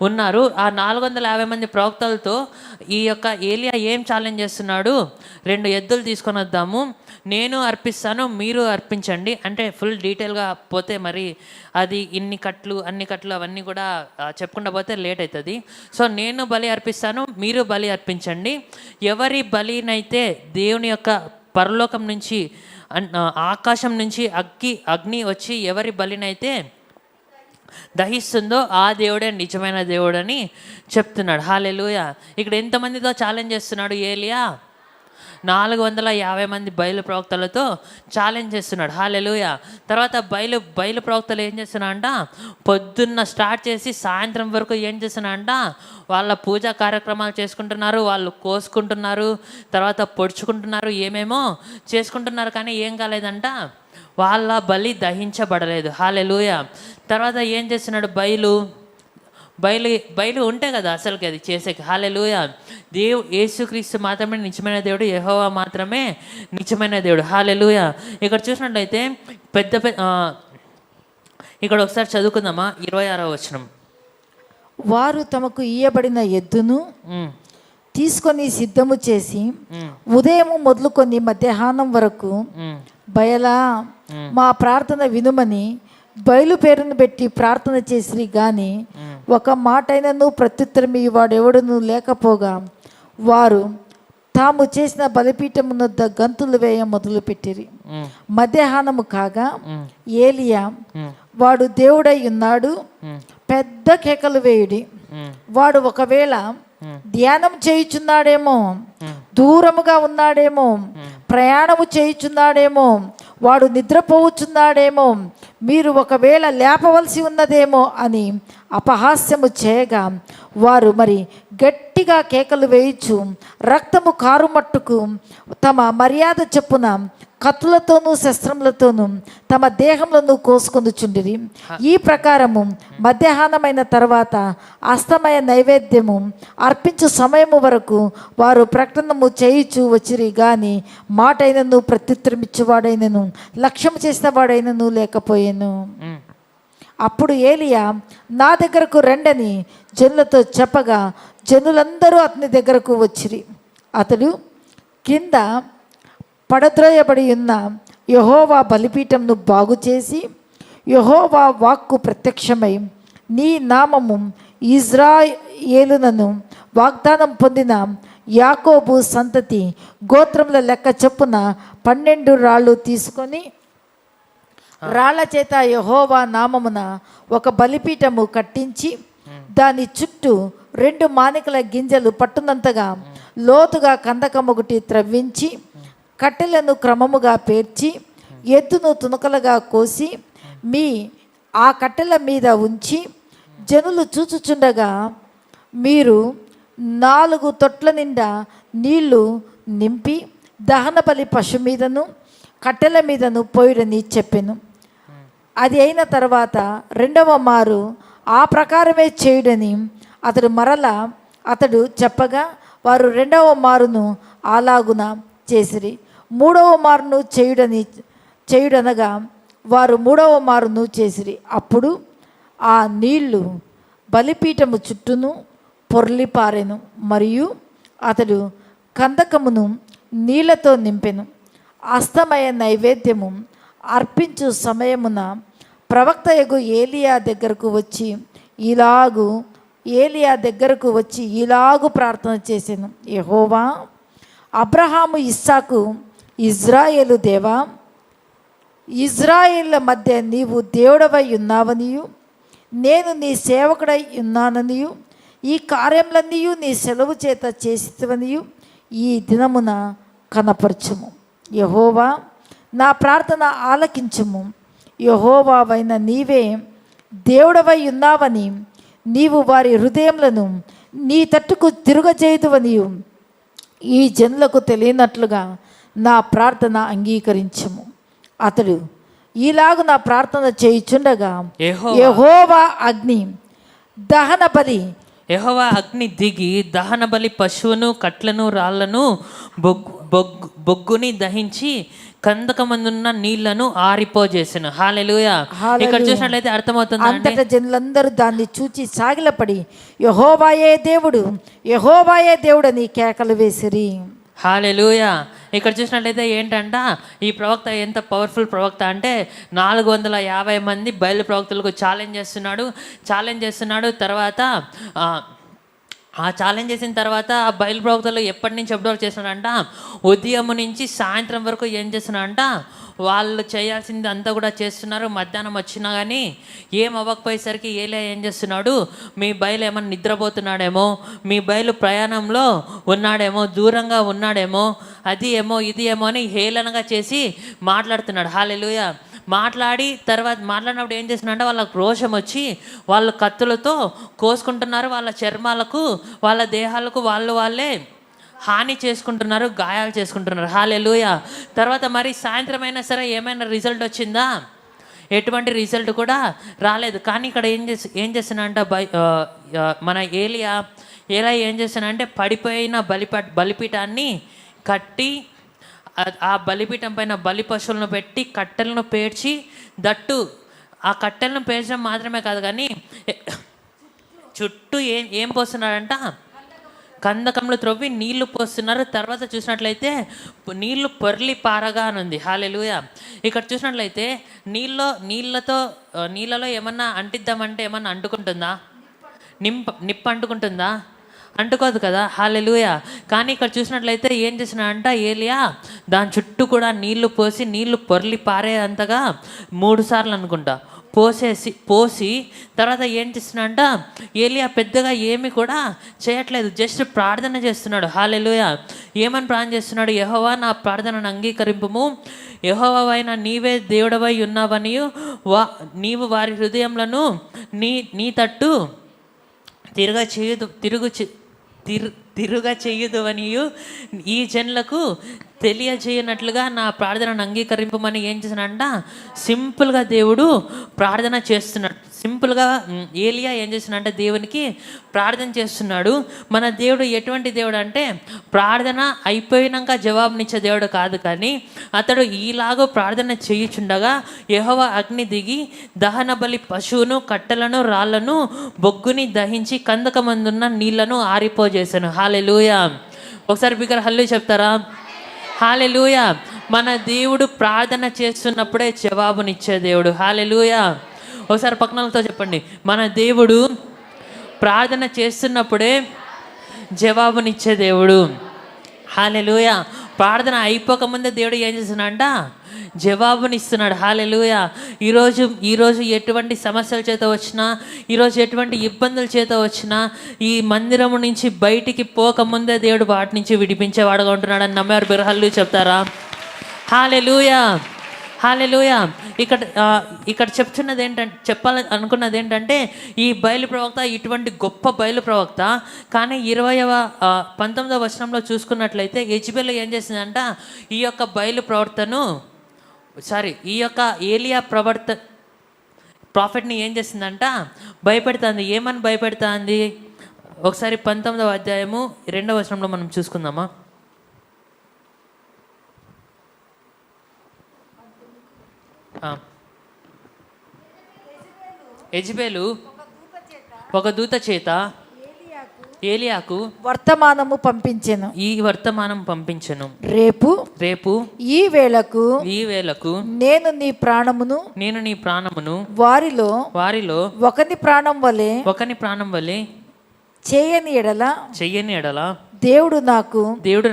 ఉన్నారు. ఆ 450 మంది ప్రవక్తలతో ఈ యొక్క ఏలియా ఏం ఛాలెంజ్ చేస్తున్నాడు? 2 ఎద్దులు తీసుకొని వద్దాము, నేను అర్పిస్తాను, మీరు అర్పించండి అంటే ఫుల్ డీటెయిల్గా పోతే మరి అది అన్ని కట్లు అవన్నీ కూడా చెప్పుకుంటూ పోతే లేట్ అవుతుంది. సో నేను బలి అర్పిస్తాను, మీరు బలి అర్పించండి. ఎవరి బలినైతే దేవుని యొక్క పరలోకం నుంచి ఆకాశం నుంచి అగ్ని వచ్చి ఎవరి బలినైతే దహిస్తుందో ఆ దేవుడే నిజమైన దేవుడని చెప్తున్నాడు. హల్లెలూయా. ఇక్కడ ఎంతమందితో ఛాలెంజ్ చేస్తున్నాడు ఏలియా? 450 మంది బయలు ప్రవక్తలతో ఛాలెంజ్ చేస్తున్నాడు. హల్లెలూయా. తర్వాత బయలు ప్రవక్తలు ఏం చేస్తున్నారంట? పొద్దున్న స్టార్ట్ చేసి సాయంత్రం వరకు ఏం చేస్తున్నారంట? వాళ్ళ పూజా కార్యక్రమాలు చేసుకుంటున్నారు, వాళ్ళు కోసుకుంటున్నారు, తర్వాత పొడుచుకుంటున్నారు, ఏమేమో చేసుకుంటున్నారు, కానీ ఏం కాలేదంట, వాళ్ళ బలి దహించబడలేదు. హల్లెలూయా. తర్వాత ఏం చేస్తున్నాడు? బయలు ఉంటే కదా అసలుకి అది చేసేకి. హల్లెలూయా. యేసుక్రీస్తు మాత్రమే నిజమైన దేవుడు, యెహోవా మాత్రమే నిజమైన దేవుడు. హల్లెలూయా. ఇక్కడ చూసినట్లయితే ఇక్కడ ఒకసారి చదువుకుందామా 26వ వచనం. వారు తమకు ఇయ్యబడిన ఎద్దును తీసుకొని సిద్ధము చేసి ఉదయం మొదలుకొని మధ్యాహ్నం వరకు బయలా మా ప్రార్థన వినుమని బయలు పేరును పెట్టి ప్రార్థన చేసిరి గాని ఒక మాటైనను ప్రత్యుత్తరం వాడెవడును లేకపోగా వారు తాము చేసిన బలిపీఠమునొద్ద గంతులు వేయ మొదలు పెట్టిరి. మధ్యాహ్నము కాగా ఏలియా వాడు దేవుడై ఉన్నాడు, పెద్ద కేకలు వేయుడి. వాడు ఒకవేళ ధ్యానం చేయుచున్నాడేమో, దూరముగా ఉన్నాడేమో, ప్రయాణము చేయుచున్నాడేమో, వాడు నిద్రపోవుచున్నాడేమో, మీరు ఒకవేళ లేపవలసి ఉన్నదేమో అని అపహాస్యము చేయగా వారు మరి గట్టిగా కేకలు వేయుచు రక్తము కారుమట్టుకు తమ మర్యాద చొప్పున కత్తులతోనూ శస్త్రములతోనూ తమ దేహములను కోసుకొనుచుండిరి. ఈ ప్రకారము మధ్యాహ్నమైన తర్వాత అస్తమయ నైవేద్యము అర్పించు సమయము వరకు వారు ప్రకటనము చేయుచు వచ్చిరి గాని మాటైనను ప్రత్యుత్తరమిచ్చువాడైనను లక్ష్యము చేసిన వాడైనను లేకపోయాను. అప్పుడు ఏలియా నా దగ్గరకు రండని జనులతో చెప్పగా జనులందరూ అతని దగ్గరకు వచ్చిరి. అతడు కింద పడద్రోయబడి ఉన్న యెహోవా బలిపీఠంను బాగు చేసి యెహోవా వాక్కు ప్రత్యక్షమై నీ నామము ఇజ్రాయేలునను వాగ్దానం పొందిన యాకోబు సంతతి గోత్రముల లెక్క చొప్పున 12 రాళ్ళు తీసుకొని రాళ్ల చేత యెహోవా నామమున ఒక బలిపీఠము కట్టించి దాని చుట్టూ 2 మానికల గింజలు పట్టునంతగా లోతుగా కందకమొకటి త్రవ్వించి కట్టెలను క్రమముగా పేర్చి ఎద్దును తునకలుగా కోసి ఆ కట్టెల మీద ఉంచి జనులు చూచుచుండగా మీరు 4 తొట్ల నిండా నీళ్లు నింపి దహన బలి పశు మీదను కట్టెల మీదను పోయుడని చెప్పెను. అది అయిన తర్వాత 2వ మారు ఆ ప్రకారమే చేయుడని అతడు చెప్పగా వారు 2వ మారును అలాగున చేసిరి. 3వ మారును చేయుడనగా వారు 3వ మారును చేసిరి. అప్పుడు ఆ నీళ్లు బలిపీఠము చుట్టూను పొర్లిపారెను. మరియు అతడు కందకమును నీళ్లతో నింపెను. అస్తమయ నైవేద్యము అర్పించు సమయమున ప్రవక్తయగు ఏలియా దగ్గరకు వచ్చి ఇలాగు ప్రార్థన చేసెను. యెహోవా, అబ్రహాము, ఇస్సాకు, ఇజ్రాయేలు దేవా, ఇజ్రాయేళ్ల మధ్య నీవు దేవుడవై ఉన్నావనియు నేను నీ సేవకుడై ఉన్నాననియు ఈ కార్యములన్నీయు నీ సెలవు చేత చేసివనియు ఈ దినమున కనపరచుము. యెహోవా, నా ప్రార్థన ఆలకించుము. యెహోవావైన నీవే దేవుడవై ఉన్నావని నీవు వారి హృదయములను నీ తట్టుకు తిరుగజేయుదువనియు ఈ జనులకు తెలియనట్లుగా నా ప్రార్థన అంగీకరించుము. అతడు ఈలాగు నా ప్రార్థన చేయుచుండగా యెహోవా అగ్ని దిగి దహన బలి పశువును కట్లను రాళ్లను బొగ్గుని దహించి కందకమందున్న నీళ్లను ఆరిపోజేసిన. హల్లెలూయా. ఇక్కడ చూసినట్లయితే అర్థమవుతుంది, అంతటా జనులందరూ దాన్ని చూచి సాగిలపడి యెహోవాయే దేవుడు అని కేకలు వేసిరి. హల్లెలూయా. ఇక్కడ చూసినట్లయితే ఏంటంట, ఈ ప్రవక్త ఎంత పవర్ఫుల్ ప్రవక్త అంటే 450 మంది బయలు ప్రవక్తలకు ఛాలెంజ్ చేస్తున్నాడు. తర్వాత ఆ ఛాలెంజ్ చేసిన తర్వాత ఆ బయలు ప్రవక్తలు ఎప్పటి నుంచి ఎప్పటి వరకు చేస్తున్నాడంట, ఉదయం నుంచి సాయంత్రం వరకు ఏం చేస్తున్నాడంట, వాళ్ళు చేయాల్సింది అంతా కూడా చేస్తున్నారు. మధ్యాహ్నం వచ్చినా కానీ ఏం అవ్వకపోయేసరికి ఏలియా ఏం చేస్తున్నాడు, మీ బయలు ఏమన్నా నిద్రపోతున్నాడేమో, మీ బయలు ప్రయాణంలో ఉన్నాడేమో, దూరంగా ఉన్నాడేమో, అది ఏమో ఇది ఏమో అని హేళనగా చేసి మాట్లాడుతున్నాడు. హల్లెలూయా. మాట్లాడినప్పుడు ఏం చేస్తున్నాడంటే వాళ్ళకు రోషం వచ్చి వాళ్ళు కత్తులతో కోసుకుంటున్నారు. వాళ్ళ చర్మాలకు వాళ్ళ దేహాలకు వాళ్ళే హాని చేసుకుంటున్నారు, గాయాలు చేసుకుంటున్నారు. హల్లెలూయా. తర్వాత మరి సాయంత్రం అయినా సరే ఏమైనా రిజల్ట్ వచ్చిందా? ఎటువంటి రిజల్ట్ కూడా రాలేదు. కానీ ఇక్కడ ఏం చేస్తున్నాడంట, మన ఏలియా ఏం చేస్తున్నాడంటే పడిపోయిన బలిపీఠాన్ని కట్టి ఆ బలిపీఠం పైన బలి పశువులను పెట్టి కట్టెలను పేర్చి, దట్టు ఆ కట్టెలను పేర్చడం మాత్రమే కాదు కానీ చుట్టూ ఏం పోస్తున్నాడంట, కందకంలో త్రవ్వి నీళ్లు పోస్తున్నారు. తర్వాత చూసినట్లయితే నీళ్లు పొర్లి పారగా అని ఉంది. హల్లెలూయా. ఇక్కడ చూసినట్లయితే నీళ్ళలో ఏమన్నా అంటిద్దామంటే ఏమన్నా అంటుకుంటుందా? నిప్పు అంటుకుంటుందా? అంటుకోదు కదా. హల్లెలూయా. కానీ ఇక్కడ చూసినట్లయితే ఏం చేసినాడంట ఏలియా, దాని చుట్టూ కూడా నీళ్లు పోసి నీళ్లు పొర్లి పారే అంతగా 3 సార్లు అనుకుంటా పోసి తర్వాత ఏం చేస్తున్నాడంట, ఏలియా పెద్దగా ఏమి కూడా చేయట్లేదు, జస్ట్ ప్రార్థన చేస్తున్నాడు. హల్లెలూయా. ఏమని ప్రార్థన చేస్తున్నాడు? యెహోవా, నా ప్రార్థనను అంగీకరింపుము. యెహోవావైన నీవే దేవుడవై ఉన్నావనియు నీవు వారి హృదయములను నీ తట్టు తిరుగ చెయ్యదు అనియు ఈ జనులకు తెలియజేయనట్లుగా నా ప్రార్థనను అంగీకరింపమని ఏం చేశానంట, సింపుల్గా దేవుడు ప్రార్థన చేస్తున్నాడు. సింపుల్గా ఏలియా ఏం చేస్తున్నాడంటే దేవునికి ప్రార్థన చేస్తున్నాడు. మన దేవుడు ఎటువంటి దేవుడు అంటే ప్రార్థన అయిపోయినాక జవాబునిచ్చే దేవుడు కాదు, కానీ అతడు ఈలాగో ప్రార్థన చేయుచుండగా యెహోవా అగ్ని దిగి దహన బలి పశువును, కట్టెలను, రాళ్లను, బొగ్గుని దహించి కందకమందున్న నీళ్లను ఆరిపోజేశాను. హల్లెలూయా. ఒకసారి బిగ్గర హల్లెలూయా చెప్తారా? హల్లెలూయా. మన దేవుడు ప్రార్థన చేస్తున్నప్పుడే జవాబునిచ్చే దేవుడు. హల్లెలూయా. ఒకసారి పక్కనలతో చెప్పండి, మన దేవుడు ప్రార్థన చేస్తున్నప్పుడే జవాబునిచ్చే దేవుడు. హల్లెలూయా. ప్రార్థన అయిపోకముందే దేవుడు ఏం చేస్తున్నాడంట, జవాబునిస్తున్నాడు. హల్లెలూయా. ఈరోజు ఎటువంటి సమస్యల చేత వచ్చినా, ఈరోజు ఎటువంటి ఇబ్బందుల చేత వచ్చినా, ఈ మందిరము నుంచి బయటికి పోకముందే దేవుడు వాటి నుంచి విడిపించేవాడుగా ఉంటున్నాడు అని నమ్మేవారు బిగ్గర హల్లెలూయా చెప్తారా? హల్లెలూయా. హల్లెలూయా. ఇక్కడ చెప్తున్నది ఏంటంటే, చెప్పాలని అనుకున్నది ఏంటంటే, ఈ బయలు ప్రవక్త ఇటువంటి గొప్ప బయలు ప్రవక్త, కానీ 19వ వచనంలో చూసుకున్నట్లయితే యెజబెలు ఏం చేసిందంట, ఈ యొక్క బయలు ప్రవర్తను ఈ యొక్క ఏలియా ప్రాఫిట్ని ఏం చేసిందంట, భయపెడుతుంది. ఏమని భయపెడుతుంది? ఒకసారి 19వ అధ్యాయము 2వ వచనంలో మనం చూసుకుందామా? యెజబెలు ఒక దూత చేత ఏలియాకు వర్తమానము పంపించెను. ఈ వర్తమానం పంపించెను, రేపు ఈ వేళకు నేను నీ ప్రాణమును వారిలో ఒకని ప్రాణం వలె చేయని ఎడల దేవుడు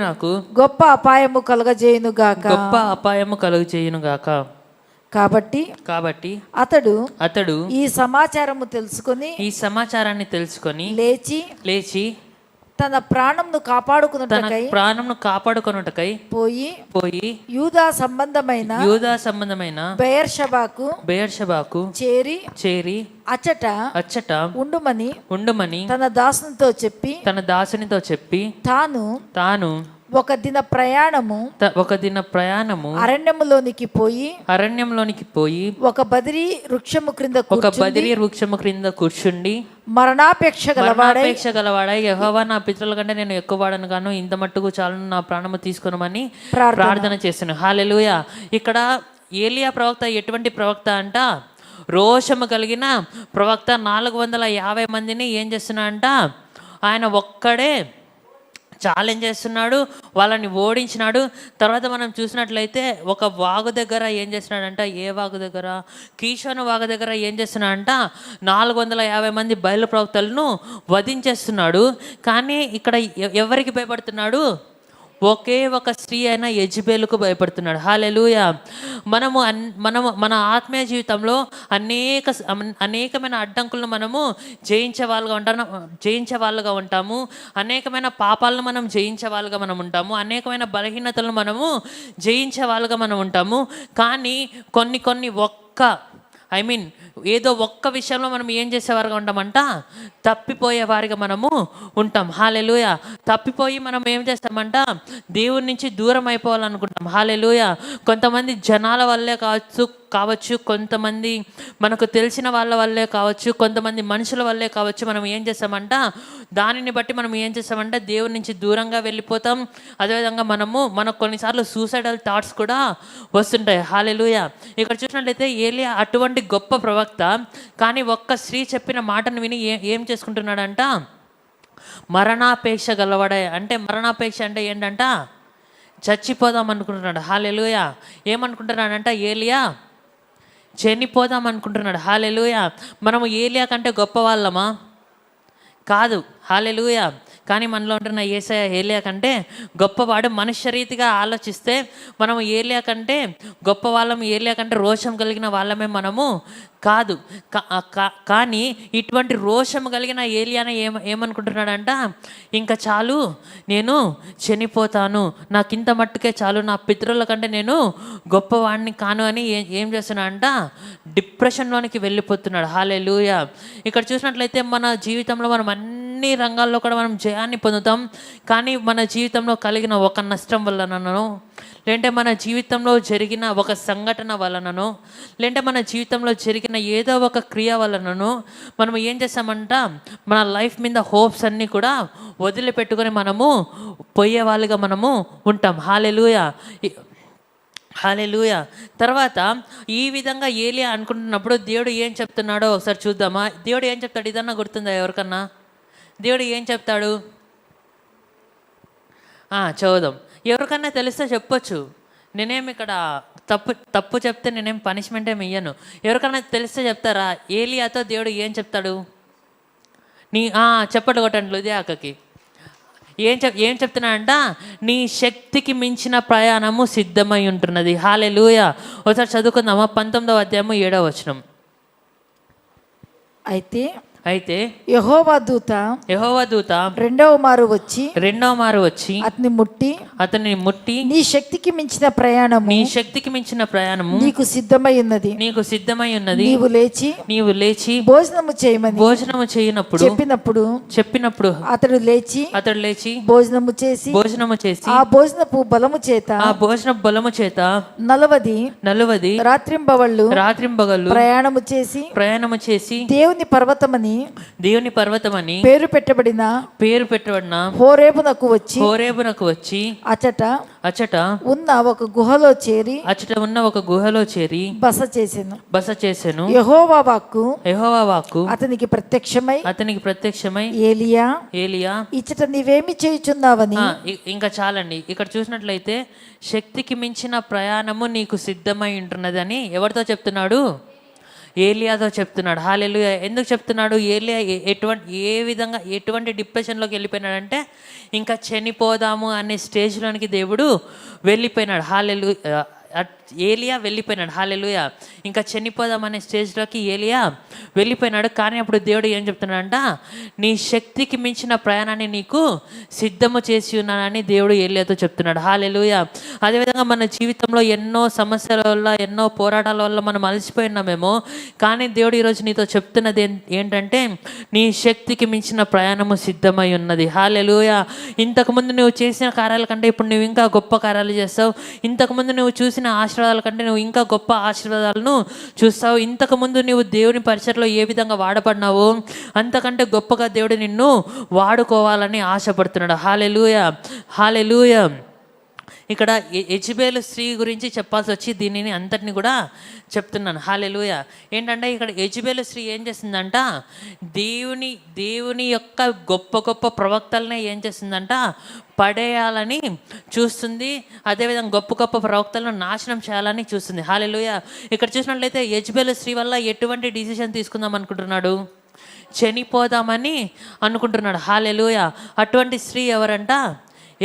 నాకు గొప్ప అపాయము కలుగజేయునుగాక. కాబట్టి అతడు ఈ సమాచారాన్ని తెలుసుకొని లేచి తన ప్రాణంను కాపాడుకొనుటకై పోయి యూదా సంబంధమైన బెయేర్షెబాకు చేరి అచ్చట ఉండుమని తన దాసునితో చెప్పి తాను ఒక దిన ప్రయాణము అరణ్యములోనికి పోయి ఒక బదిరి వృక్షము క్రింద కూర్చుండి మరణాపేక్ష గలవాడై యెహోవా నా పితరుల కంటే నేను ఎక్కువ వాడను గాను, ఇంత మట్టుకు చాలును, నా ప్రాణము తీసుకొనమని ప్రార్థన చేశాను. హల్లెలూయా. ఇక్కడ ఏలియా ప్రవక్త ఎటువంటి ప్రవక్త అంట, రోషము కలిగిన ప్రవక్త. 450 మందిని ఏం చేస్తున్నాడంట, ఆయన ఒక్కడే ఛాలెంజ్ చేస్తున్నాడు, వాళ్ళని ఓడించినాడు. తర్వాత మనం చూసినట్లయితే ఒక వాగు దగ్గర ఏం చేస్తున్నాడంట, ఏ వాగు దగ్గర, కీషోను వాగు దగ్గర ఏం చేస్తున్నాడంట, 450 మంది బయలు ప్రవక్తలను వధించేస్తున్నాడు. కానీ ఇక్కడ ఎవరికి భయపడుతున్నాడు? ఒకే ఒక స్త్రీ అయిన యెజబెలుకు భయపడుతున్నాడు. హల్లెలూయా. మనము మన ఆత్మీయ జీవితంలో అనేకమైన అడ్డంకులను మనము జయించే వాళ్ళుగా ఉంటాము. అనేకమైన పాపాలను మనం జయించే వాళ్ళుగా మనం ఉంటాము. అనేకమైన బలహీనతలను మనము జయించే వాళ్ళుగా మనం ఉంటాము. కానీ కొన్ని ఏదో ఒక్క విషయంలో మనం ఏం చేసేవారుగా ఉంటామంట, తప్పిపోయే వారిగా మనము ఉంటాం. హల్లెలూయా. తప్పిపోయి మనం ఏం చేస్తామంట, దేవుడి నుంచి దూరం అయిపోవాలనుకుంటాం. హల్లెలూయా. కొంతమంది జనాల వల్లే కావచ్చు, కొంతమంది మనకు తెలిసిన వాళ్ళ వల్లే కావచ్చు, కొంతమంది మనుషుల వల్లే కావచ్చు, మనం ఏం చేస్తామంట, దానిని బట్టి మనం ఏం చేస్తామంటే దేవుడి నుంచి దూరంగా వెళ్ళిపోతాం. అదేవిధంగా మనకు కొన్నిసార్లు సూసైడల్ థాట్స్ కూడా వస్తుంటాయి. హల్లెలూయా. ఇక్కడ చూసినట్లయితే ఏలియా అటువంటి గొప్ప ప్రవక్త, కానీ ఒక్క స్త్రీ చెప్పిన మాటను విని ఏం చేసుకుంటున్నాడంట, మరణాపేక్ష గలవాడే. అంటే మరణాపేక్ష అంటే ఏంటంట, చచ్చిపోదాం అనుకుంటున్నాడు. హల్లెలూయా. ఏమనుకుంటున్నాడంట, ఏలియా చనిపోదాం అనుకుంటున్నాడు. హల్లెలూయా. మనము ఏలియా కంటే గొప్ప వాళ్ళమా? కాదు. హల్లెలూయా. కానీ మనలో ఉంటున్న యేసయ్య ఏలియా కంటే గొప్పవాడు. మనుష్య రీతిగా ఆలోచిస్తే మనము ఏలియా కంటే గొప్ప వాళ్ళము, ఏలియా కంటే రోషం కలిగిన వాళ్ళమే మనము కాదు. కానీ ఇటువంటి రోషం కలిగిన ఏలియానే ఏమనుకుంటున్నాడంట, ఇంకా చాలు, నేను చనిపోతాను, నాకు ఇంత మట్టుకే చాలు, నా పితరుల కంటే నేను గొప్పవాడిని కాను అని ఏం చేస్తున్నాడంట, డిప్రెషన్లోనికి వెళ్ళిపోతున్నాడు. హల్లెలూయా. ఇక్కడ చూసినట్లయితే మన జీవితంలో మనం అన్ని రంగాల్లో కూడా మనం జయాన్ని పొందుతాం. కానీ మన జీవితంలో కలిగిన ఒక నష్టం వలననో, లేదంటే మన జీవితంలో జరిగిన ఒక సంఘటన వలననో, లేదంటే మన జీవితంలో జరిగిన ఏదో ఒక క్రియ వలననో మనం ఏం చేస్తామంట, మన లైఫ్ మీద హోప్స్ అన్నీ కూడా వదిలిపెట్టుకొని మనము పోయే వాళ్ళుగా మనము ఉంటాం. హల్లెలూయా, హల్లెలూయా. తర్వాత ఈ విధంగా ఏలియా అనుకుంటున్నప్పుడు దేవుడు ఏం చెప్తున్నాడో ఒకసారి చూద్దామా? దేవుడు ఏం చెప్తాడు? ఇదన్నా గుర్తుందా ఎవరికన్నా? దేవుడు ఏం చెప్తాడు? చదువుదాం. ఎవరికన్నా తెలిస్తే చెప్పొచ్చు. నేనేమి ఇక్కడ తప్పు చెప్తే నేనేం పనిష్మెంట్ ఏమి ఇయ్యను. ఎవరికన్నా తెలిస్తే చెప్తారా? ఏలియాతో దేవుడు ఏం చెప్తాడు? చెప్పండి కొట్టండి లుదియాకకి. ఏం చెప్తున్నాడంట? నీ శక్తికి మించిన ప్రయాణము సిద్ధమై ఉంటున్నది. హల్లెలూయా. ఒకసారి చదువుకుందామా? 19వ అధ్యాయము 7వ వచనం. అయితే యెహోవా దూత రెండవ మారు వచ్చి అతన్ని ముట్టి నీ శక్తికి మించిన ప్రయాణము నీకు సిద్ధమై ఉన్నది. నీవు లేచి భోజనము చేయనప్పుడు చెప్పినప్పుడు అతడు లేచి భోజనము చేసి ఆ భోజనపు బలము చేత నలవది రాత్రింబవళ్ళు ప్రయాణము చేసి దేవుని పర్వతమని పేరు పెట్టబడిన హోరేబునకు వచ్చి అచట ఉన్న ఒక గుహలో చేరి బస చేసెను. యెహోవా వాక్కు అతనికి ప్రత్యక్షమై ఏలియా ఇచ్చట నీవేమి చేయుచున్నావని. ఇంకా చాలండి. ఇక్కడ చూసినట్లయితే శక్తికి మించిన ప్రయాణము నీకు సిద్ధమై ఉంటున్నది అని ఎవరితో చెప్తున్నాడు? ఏలియాతో చెప్తున్నాడు. హల్లెలూయా. ఎందుకు చెప్తున్నాడు? ఏలియా ఎటువంటి డిప్రెషన్లోకి వెళ్ళిపోయినాడంటే ఇంకా చనిపోదాము అనే స్టేజ్లోనికి దేవుడు వెళ్ళిపోయినాడు. హల్లెలూయా. ఏలియా వెళ్ళిపోయినాడు. హల్లెలూయా. ఇంకా చనిపోదామనే స్టేజ్లోకి ఏలియా వెళ్ళిపోయినాడు. కానీ అప్పుడు దేవుడు ఏం చెప్తున్నాడంట? నీ శక్తికి మించిన ప్రయాణాన్ని నీకు సిద్ధము చేసి ఉన్నానని దేవుడు ఏలియాతో చెప్తున్నాడు. హల్లెలూయా. అదేవిధంగా మన జీవితంలో ఎన్నో సమస్యల వల్ల, ఎన్నో పోరాటాల వల్ల మనం అలసిపోయినామేమో, కానీ దేవుడు ఈరోజు నీతో చెప్తున్నది ఏంటంటే నీ శక్తికి మించిన ప్రయాణము సిద్ధమై ఉన్నది. హల్లెలూయా. ఇంతకుముందు నువ్వు చేసిన కార్యాల కంటే ఇప్పుడు నువ్వు ఇంకా గొప్ప కార్యాలు చేస్తావు. ఇంతకుముందు నువ్వు చూసిన ఆశీర్వాదాల కంటే నువ్వు ఇంకా గొప్ప ఆశీర్వాదాలను చూస్తావు. ఇంతకుముందు నువ్వు దేవుని పరిచర్లో ఏ విధంగా వాడబడినావో అంతకంటే గొప్పగా దేవుడు నిన్ను వాడుకోవాలని ఆశపడుతున్నాడు. హల్లెలూయా, హల్లెలూయా. ఇక్కడ యెజబెలు స్త్రీ గురించి చెప్పాల్సి వచ్చి దీనిని అంతటిని కూడా చెప్తున్నాను. హల్లెలూయా. ఏంటంటే ఇక్కడ యెజబెలు స్త్రీ ఏం చేస్తుందంట? దేవుని యొక్క గొప్ప ప్రవక్తలనే ఏం చేస్తుందంట? పడేయాలని చూస్తుంది. అదేవిధంగా గొప్ప ప్రవక్తలను నాశనం చేయాలని చూస్తుంది. హల్లెలూయా. ఇక్కడ చూసినట్లయితే యెజబెలు స్త్రీ వల్ల ఎటువంటి డిసిషన్ తీసుకుందాం అనుకుంటున్నాడు? చనిపోదామని అనుకుంటున్నాడు. హల్లెలూయా. అటువంటి స్త్రీ ఎవరంట?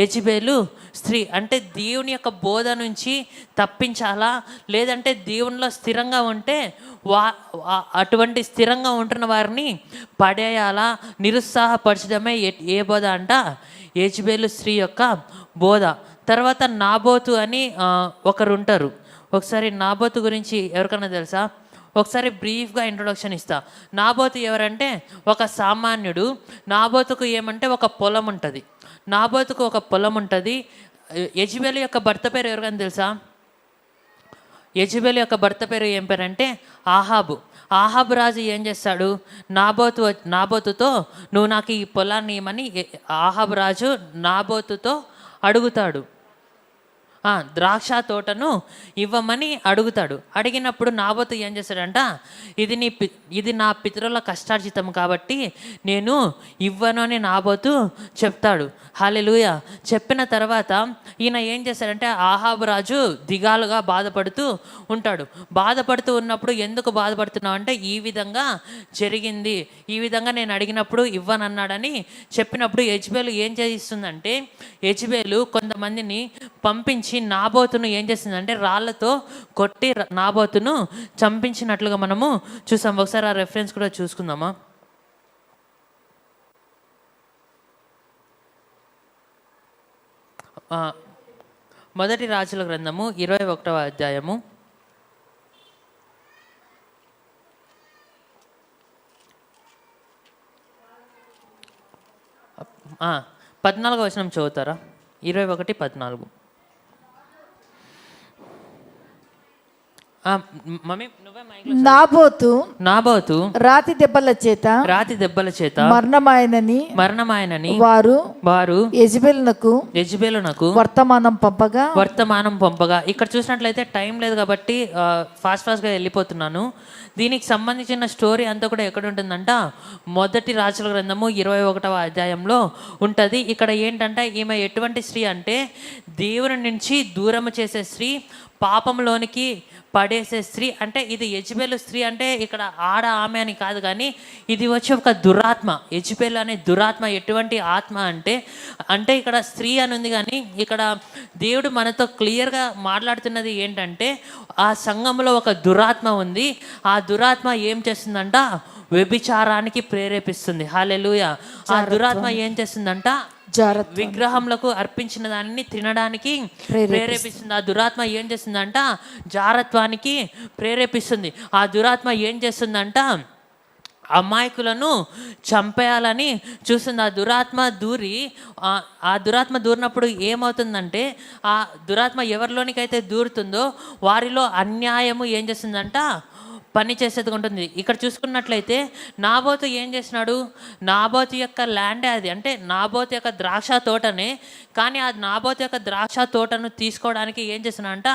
యెజబెలు స్త్రీ. అంటే దేవుని యొక్క బోధ నుంచి తప్పించాలా, లేదంటే దేవునిలో స్థిరంగా ఉంటే అటువంటి స్థిరంగా ఉంటున్న వారిని పడేయాలా, నిరుత్సాహపరచడమే ఏ బోధ అంట? యెజబెలు స్త్రీ యొక్క బోధ. తర్వాత నాబోతు అని ఒకరు ఉంటారు. ఒకసారి నాబోతు గురించి ఎవరికైనా తెలుసా? ఒకసారి బ్రీఫ్గా ఇంట్రొడక్షన్ ఇస్తా. నాబోతు ఎవరంటే ఒక సామాన్యుడు. నాబోతుకు ఏమంటే ఒక పొలం ఉంటుంది. నాబోతుకు ఒక పొలం ఉంటుంది. యెజబెలు యొక్క భర్త పేరు ఎవరికైనా తెలుసా? యెజబెలు యొక్క భర్త పేరు ఏం పేరంటే ఆహాబు. ఆహాబు రాజు ఏం చేస్తాడు? నాబోతుతో నువ్వు నాకు ఈ పొలాన్ని ఇవ్వమని ఆహాబు రాజు నాబోతుతో అడుగుతాడు. ద్రాక్ష తోటను ఇవ్వమని అడుగుతాడు. అడిగినప్పుడు నాబోతు ఏం చేస్తాడంట? ఇది నా పితరుల కష్టార్జితం కాబట్టి నేను ఇవ్వను అని నాబోతు చెప్తాడు. హల్లెలూయా. చెప్పిన తర్వాత ఈయన ఏం చేస్తాడంటే ఆహాబు రాజు దిగాలుగా బాధపడుతూ ఉంటాడు. బాధపడుతూ ఉన్నప్పుడు ఎందుకు బాధపడుతున్నావు అంటే ఈ విధంగా జరిగింది, ఈ విధంగా నేను అడిగినప్పుడు ఇవ్వనన్నాడని చెప్పినప్పుడు యెజబెలు ఏం చేస్తుందంటే యెజబెలు కొంతమందిని పంపించి నాబోతును ఏం చేస్తుందంటే రాళ్లతో కొట్టి నాబోతును చంపించినట్లుగా మనము చూసాం. ఒకసారి ఆ రెఫరెన్స్ కూడా చూసుకుందామా? మొదటి రాజుల గ్రంథము 21వ అధ్యాయము 21 14వ వచనం చదువుతారా? 21:14. మమ్మీ నువ్వే నాబోతు రాతి దెబ్బల చేత మరణమాయనని వారు యెజెబెలునకు వర్తమానం పంపగా. ఇక్కడ చూసినట్లయితే టైం లేదు కాబట్టి ఫాస్ట్ గా వెళ్ళిపోతున్నాను. దీనికి సంబంధించిన స్టోరీ అంతా కూడా ఎక్కడ ఉంటుందంట, మొదటి రాజుల గ్రంథము 21వ అధ్యాయంలో ఉంటుంది. ఇక్కడ ఏంటంటే ఈమె ఎటువంటి స్త్రీ అంటే దేవుని నుంచి దూరం చేసే స్త్రీ, పాపంలోనికి పడేసే స్త్రీ. అంటే ఇది యెజెబెలు స్త్రీ అంటే ఇక్కడ ఆమె అని కాదు, కానీ ఇది వచ్చి ఒక దురాత్మ. యెజెబెలు అనే దురాత్మ ఎటువంటి ఆత్మ అంటే ఇక్కడ స్త్రీ అని ఉంది, కానీ ఇక్కడ దేవుడు మనతో క్లియర్గా మాట్లాడుతున్నది ఏంటంటే ఆ సంఘంలో ఒక దురాత్మ ఉంది. ఆ దురాత్మ ఏం చేస్తుందంట, వ్యభిచారానికి ప్రేరేపిస్తుంది. హల్లెలూయా. ఆ దురాత్మ ఏం చేస్తుందంట, విగ్రహంలకు అర్పించిన దానిని తినడానికి ప్రేరేపిస్తుంది. ఆ దురాత్మ ఏం చేస్తుందంట, జారత్వానికి ప్రేరేపిస్తుంది. ఆ దురాత్మ ఏం చేస్తుందంట, అమాయకులను చంపేయాలని చూస్తుంది. ఆ దురాత్మ దూరినప్పుడు ఏమవుతుందంటే, ఆ దురాత్మ ఎవరిలోనికైతే దూరుతుందో వారిలో అన్యాయము ఏం చేస్తుందంట, పని చేసేది ఉంటుంది. ఇక్కడ చూసుకున్నట్లయితే నాబోతు ఏం చేసినాడు, నాబోతు యొక్క ల్యాండే అది, అంటే నాబోతు యొక్క ద్రాక్ష తోటనే. కానీ ఆ నాబోతు యొక్క ద్రాక్ష తోటను తీసుకోవడానికి ఏం చేసినాడంట,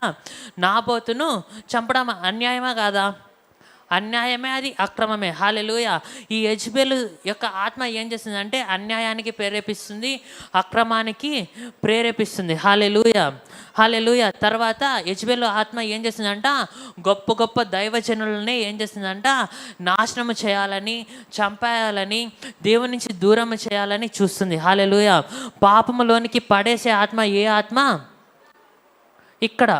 నాబోతును చంపడం అన్యాయమా కాదా? అన్యాయమే, అది అక్రమమే. హల్లెలూయా. ఈ యెజెబెలు యొక్క ఆత్మ ఏం చేస్తుందంటే అన్యాయానికి ప్రేరేపిస్తుంది, అక్రమానికి ప్రేరేపిస్తుంది. హల్లెలూయా. తర్వాత యెజెబెలు ఆత్మ ఏం చేస్తుందంట, గొప్ప దైవజనులని ఏం చేస్తుందంట, నాశనం చేయాలని, చంపేయాలని, దేవుని నుంచి దూరం చేయాలని చూస్తుంది. హల్లెలూయా. పాపములోనికి పడేసే ఆత్మ ఏ ఆత్మ? ఇక్కడ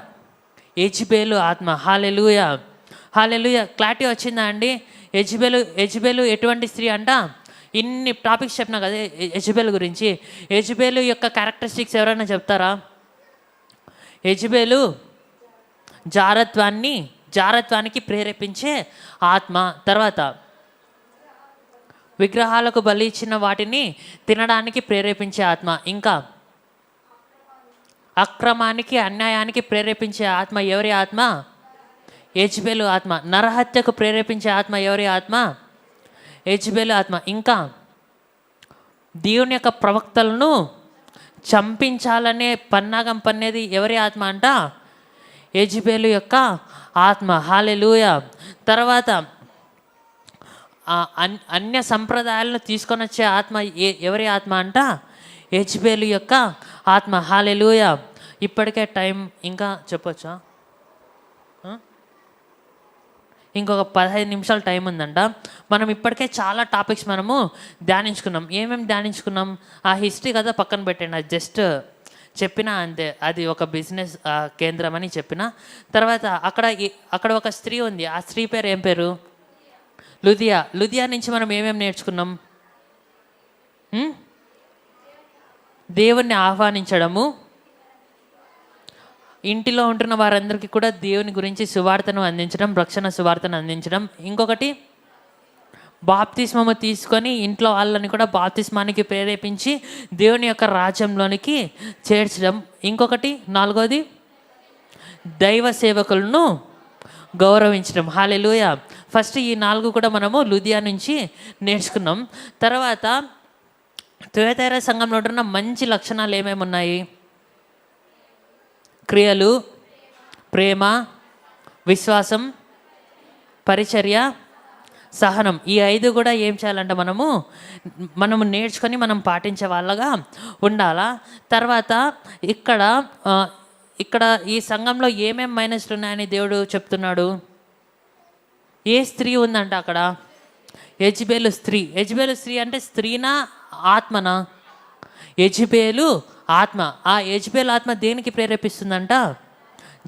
యెజెబెలు ఆత్మ. హల్లెలూయా. క్లారిటీ వచ్చిందా అండి? యెజెబెలు ఎటువంటి స్త్రీ అంట? ఇన్ని టాపిక్స్ చెప్పినా కదా యెజెబెలు గురించి. యెజెబెలు యొక్క క్యారెక్టరిస్టిక్స్ ఎవరైనా చెప్తారా? యెజెబెలు జారత్వానికి ప్రేరేపించే ఆత్మ. తర్వాత విగ్రహాలకు బలి ఇచ్చిన వాటిని తినడానికి ప్రేరేపించే ఆత్మ. ఇంకా అక్రమానికి, అన్యాయానికి ప్రేరేపించే ఆత్మ ఎవరి ఆత్మ? యెజెబెలు ఆత్మ. నరహత్యకు ప్రేరేపించే ఆత్మ ఎవరి ఆత్మ? యెజెబెలు ఆత్మ. ఇంకా దేవుని యొక్క ప్రవక్తలను చంపించాలనే పన్నాగం పన్నేది ఎవరి ఆత్మ అంట? యెజెబెలు యొక్క ఆత్మ. హల్లెలూయా. తర్వాత అన్య సంప్రదాయాలను తీసుకొని వచ్చే ఆత్మ ఎవరి ఆత్మ అంట? యెజెబెలు యొక్క ఆత్మ. హల్లెలూయా. ఇప్పటికే టైం ఇంకా చెప్పొచ్చా? ఇంకొక 15 నిమిషాలు టైం ఉందంట. మనం ఇప్పటికే చాలా టాపిక్స్ మనము ధ్యానించుకున్నాం. ఏమేమి ధ్యానించుకున్నాం? ఆ హిస్టరీ కదా పక్కన పెట్టండి, అది జస్ట్ చెప్పిన అంతే. అది ఒక బిజినెస్ కేంద్రం అని చెప్పిన. తర్వాత అక్కడ ఒక స్త్రీ ఉంది. ఆ స్త్రీ పేరు ఏం పేరు? లుదియా నుంచి మనం ఏమేమి నేర్చుకున్నాం? దేవుణ్ణి ఆహ్వానించడము, ఇంటిలో ఉంటున్న వారందరికీ కూడా దేవుని గురించి సువార్తను అందించడం, రక్షణ సువార్తను అందించడం. ఇంకొకటి బాప్తిస్మము తీసుకొని ఇంట్లో వాళ్ళని కూడా బాప్తిస్మానికి ప్రేరేపించి దేవుని యొక్క రాజ్యంలోనికి చేర్చడం. ఇంకొకటి 4వది దైవ సేవకులను గౌరవించడం. హల్లెలూయా. ఫస్ట్ ఈ 4 కూడా మనము లుదియా నుంచి నేర్చుకున్నాం. తర్వాత తుయతైర సంఘంలో ఉంటున్న మంచి లక్షణాలు ఏమేమి ఉన్నాయి? క్రియలు, ప్రేమ, విశ్వాసం, పరిచర్య, సహనం. ఈ 5 కూడా ఏం చేయాలంటే మనము నేర్చుకొని మనం పాటించే వాళ్ళగా ఉండాలా. తర్వాత ఇక్కడ ఈ సంఘంలో ఏమేమి మైనస్లు ఉన్నాయని దేవుడు చెప్తున్నాడు. ఏ స్త్రీ ఉందంట అక్కడ? యెజెబెలు స్త్రీ అంటే స్త్రీనా ఆత్మనా? యెజెబెలు ఆత్మ. ఆ యెజెబెలు ఆత్మ దేనికి ప్రేరేపిస్తుందంట?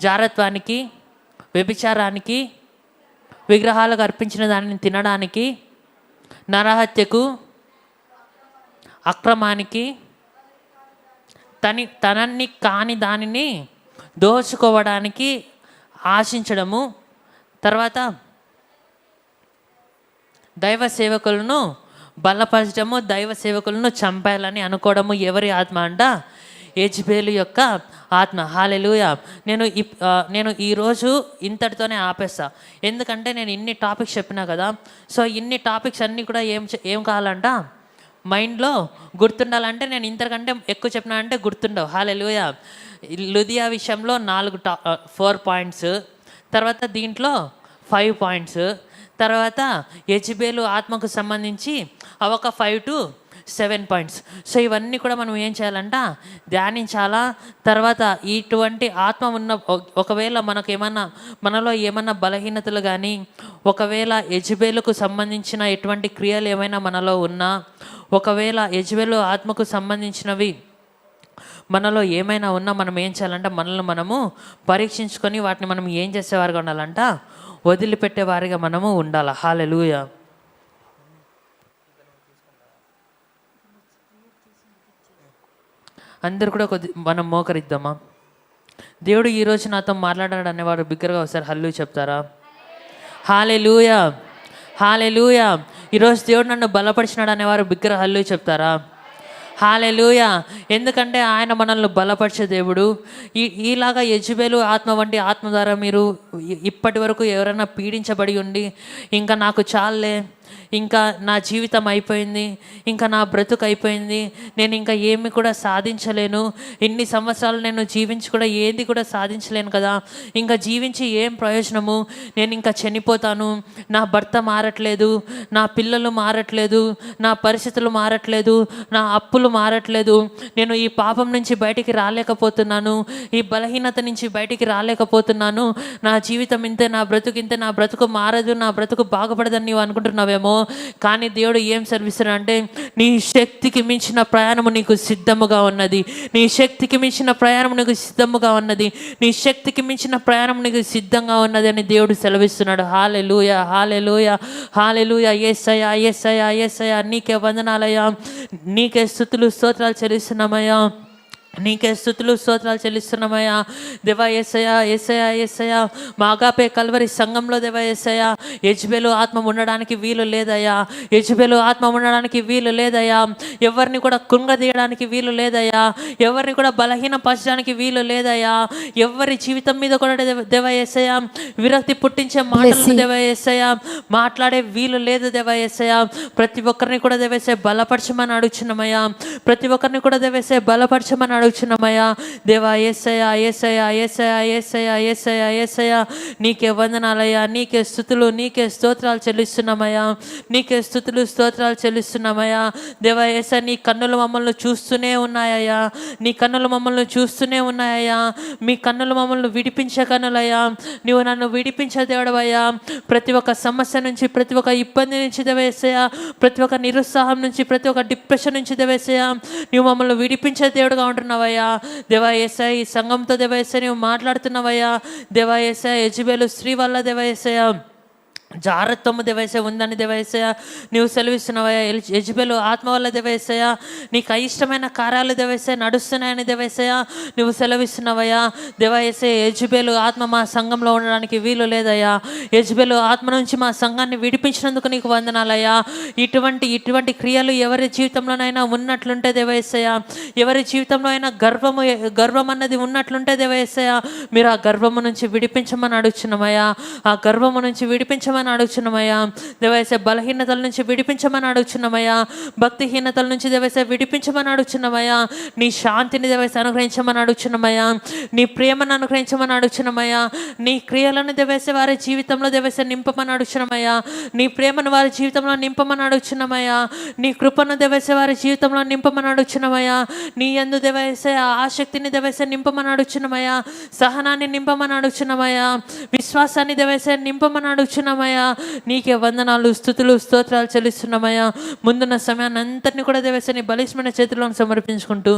జారత్వానికి, వ్యభిచారానికి, విగ్రహాలకు అర్పించిన దానిని తినడానికి, నరహత్యకు, అక్రమానికి, తనని కాని దానిని దోచుకోవడానికి ఆశించడము. తర్వాత దైవ సేవకులను బలపరచడము, దైవ సేవకులను చంపాలని అనుకోవడము ఎవరి ఆత్మ అంట? యెజబెలు యొక్క ఆత్మ. హల్లెలూయా. నేను ఈరోజు ఇంతటితోనే ఆపేస్తా, ఎందుకంటే నేను ఇన్ని టాపిక్స్ చెప్పినా కదా. సో ఇన్ని టాపిక్స్ అన్నీ కూడా ఏం కావాలంట? మైండ్లో గుర్తుండాలంటే నేను ఇంతకంటే ఎక్కువ చెప్పినా అంటే గుర్తుండవు. హల్లెలూయా. లుదియా విషయంలో 4 పాయింట్స్, తర్వాత దీంట్లో 5 పాయింట్స్, తర్వాత యెజబెలు ఆత్మకు సంబంధించి ఒక 5 to 7 పాయింట్స్. సో ఇవన్నీ కూడా మనం ఏం చేయాలంట? ధ్యానించాలా. తర్వాత ఇటువంటి ఆత్మ ఉన్న ఒకవేళ మనలో ఏమన్నా బలహీనతలు కానీ, ఒకవేళ యెజబెలుకు సంబంధించిన ఎటువంటి క్రియలు ఏమైనా మనలో ఉన్నా, ఒకవేళ యెజబెలు ఆత్మకు సంబంధించినవి మనలో ఏమైనా ఉన్నా మనం ఏం చేయాలంటే మనల్ని మనము పరీక్షించుకొని వాటిని మనం ఏం చేసేవారుగా ఉండాలంట? వదిలిపెట్టేవారిగా మనము ఉండాలి. హల్లెలూయా. అందరు కూడా మనం మోకరిద్దామా? దేవుడు ఈరోజు నాతో మాట్లాడాడు అనేవారు బిగ్గరగా ఒకసారి హల్లెలూయా చెప్తారా? హల్లెలూయా, హల్లెలూయా. ఈరోజు దేవుడు నన్ను బలపరిచినాడు అనేవారు బిగ్గర హల్లెలూయా చెప్తారా? హల్లెలూయా. ఎందుకంటే ఆయన మనల్ని బలపరిచే దేవుడు. ఈలాగా యెజబెలు ఆత్మ వంటి ఆత్మ ద్వారా మీరు ఇప్పటి వరకు ఎవరైనా పీడించబడి ఉండి, ఇంకా నాకు చాలే, ఇంకా నా జీవితం అయిపోయింది, ఇంకా నా బ్రతుకు అయిపోయింది, నేను ఇంకా ఏమి కూడా సాధించలేను, ఇన్ని సంవత్సరాలు నేను జీవించి కూడా ఏది కూడా సాధించలేను కదా, ఇంకా జీవించి ఏం ప్రయోజనము, నేను ఇంకా చనిపోతాను, నా భర్త మారట్లేదు, నా పిల్లలు మారట్లేదు, నా పరిస్థితులు మారట్లేదు, నా అప్పులు మారట్లేదు, నేను ఈ పాపం నుంచి బయటికి రాలేకపోతున్నాను, ఈ బలహీనత నుంచి బయటికి రాలేకపోతున్నాను, నా జీవితం ఇంతే, నా బ్రతుకు ఇంతే, నా బ్రతుకు మారదు, నా బ్రతుకు బాగుపడదని నీవు అనుకుంటున్నావేమో. కానీ దేవుడు ఏం సర్విస్తున్నాడు అంటే, నీ శక్తికి మించిన ప్రయాణము నీకు సిద్ధముగా ఉన్నది, నీ శక్తికి మించిన ప్రయాణం నీకు సిద్ధముగా ఉన్నది, నీ శక్తికి మించిన ప్రయాణం నీకు సిద్ధంగా ఉన్నది అని దేవుడు సెలవిస్తున్నాడు. హల్లెలూయా, హల్లెలూయా, హల్లెలూయా. యేసయ్యా, యేసయ్యా, యేసయ్యా, నీకే వందనాలయ్యా, నీకే స్తుతులు స్తోత్రాలు చెల్లిస్తున్నామయ్యా, నీకే స్తుతులు స్తోత్రాలు చెల్లిస్తున్నామయ్యా. దేవా యేసయ్యా, యేసయ్యా, యేసయ్యా, మా అగాపే కల్వరి సంఘంలో దేవా యేసయ్యా యెజబెలు ఆత్మ ఉండడానికి వీలు లేదయ్యా, యెజబెలు ఆత్మ ఉండడానికి వీలు లేదయ్యా, ఎవరిని కూడా కృంగదీయడానికి వీలు లేదయ్యా, ఎవరిని కూడా బలహీనపరచడానికి వీలు లేదయ్యా, ఎవరి జీవితం మీద కూడా దేవా యేసయ్యా విరక్తి పుట్టించే మాటలు దేవా యేసయ్యా మాట్లాడే వీలు లేదు దేవా యేసయ్యా. ప్రతి ఒక్కరిని కూడా దేవా యేసయ్యా బలపరచమని అడుగుచున్నామయ్యా, ప్రతి ఒక్కరిని కూడా దేవా యేసయ్యా బలపరచమని అడుగుచున్నామయ్యా. దేవా యేసయ్యా, యేసయ్యా, యేసయ్యా, యేసయ్యా, యేసయ్యా, యేసయ్యా, నీకే వందనాలయ్యా, నీకే స్తుతులు, నీకే స్తోత్రాలు చెల్లిస్తున్నామయ్యా, నీకే స్తుతులు స్తోత్రాలు చెల్లిస్తున్నామయ్యా. దేవా యేసయ్యా, నీ కన్నులు మమ్మల్ని చూస్తూనే ఉన్నాయ్యా, నీ కన్నులు మమ్మల్ని చూస్తూనే ఉన్నాయ్యా, మీ కన్నులు మమ్మల్ని విడిపించే కన్నులయ్యా, నువ్వు నన్ను విడిపించే దేవుడవయ్యా. ప్రతి ఒక్క సమస్య నుంచి, ప్రతి ఒక్క ఇబ్బంది నుంచి దేవా యేసయ్యా, ప్రతి ఒక్క నిరుత్సాహం నుంచి, ప్రతి ఒక్క డిప్రెషన్ నుంచి దేవా యేసయ్యా నువ్వు మమ్మల్ని విడిపించే దేవుడుగా ఉంటున్నావయ్యా. దేవా యేసయ్యా, ఈ సంఘంతో దేవా యేసయ్యా నువ్వు మాట్లాడుతున్నావయ్యా. దేవా యేసయ్యా, యెజబెలు స్త్రీ వల్ల దేవా యేసయ్యా జాగ్రత్తము దేవా యేసయ్యా ఉందని దేవా యేసయ్యా నువ్వు సెలవిస్తున్నావయ్యా. యెజబెలు ఆత్మ వల్ల దేవా యేసయ్యా నీకు అయిష్టమైన కార్యాలు దేవా యేసయ్యా నడుస్తున్నాయని దేవా యేసయ్యా నువ్వు సెలవిస్తున్నావయ్యా. దేవా యేసయ్యా, యెజబెలు ఆత్మ మా సంఘంలో ఉండడానికి వీలు లేదయ్యా, యెజబెలు ఆత్మ నుంచి మా సంఘాన్ని విడిపించినందుకు నీకు వందనాలయ్యా. ఇటువంటి క్రియలు ఎవరి జీవితంలోనైనా ఉన్నట్లుంటే దేవా యేసయ్యా, ఎవరి జీవితంలో అయినా గర్వం అన్నది ఉన్నట్లుంటే దేవా యేసయ్యా మీరు ఆ గర్వము నుంచి విడిపించమని అడుగుచున్నామయ్యా, ఆ గర్వము నుంచి విడిపించమని అడుగుచున్నామయ్యా. దేవా యేసయ్యా, బలహీనతల నుంచి విడిపించమని అడుగుచున్నామయ్యా, భక్తిహీనతల నుంచి దేవా యేసయ్యా విడిపించమని అడుగుచున్నామయ్యా, నీ శాంతిని దేవా యేసయ్యా అనుగ్రహించమని అడుగుచున్నామయ్యా, నీ ప్రేమను అనుగ్రహించమని అడుగుచున్నామయ్యా, నీ క్రియలను దేవా యేసయ్యా వారి జీవితంలో దేవా యేసయ్యా నింపమని అడుగుచున్నామయ్యా, నీ ప్రేమను వారి జీవితంలో నింపమని అడుగుచున్నామయ్యా, నీ కృపను దేవా యేసయ్యా వారి జీవితంలో నింపమని అడుగుచున్నామయ్యా, నీ యందు దేవా యేసయ్యా ఆసక్తిని దేవా యేసయ్యా నింపమని అడుగుచున్నామయ్యా, సహనాన్ని నింపమని అడుగుచున్నామయ్యా, విశ్వాసాన్ని దేవా యేసయ్యా నింపమని అడుగుచున్నామయ్యా. నీకే వందనాలు, స్తుతులు, స్తోత్రాలు చెల్లిస్తున్నామయ్యా. ముందున్న సమయాన్ని అంతటిని కూడా దేవా యేసయ్యా నీ బలిష్టమైన చేతుల్లో సమర్పించుకుంటూ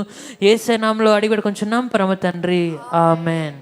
యేసయ్య నామములో అడిగి వేడుకొంచున్నాం పరమ తండ్రి, ఆమేన్.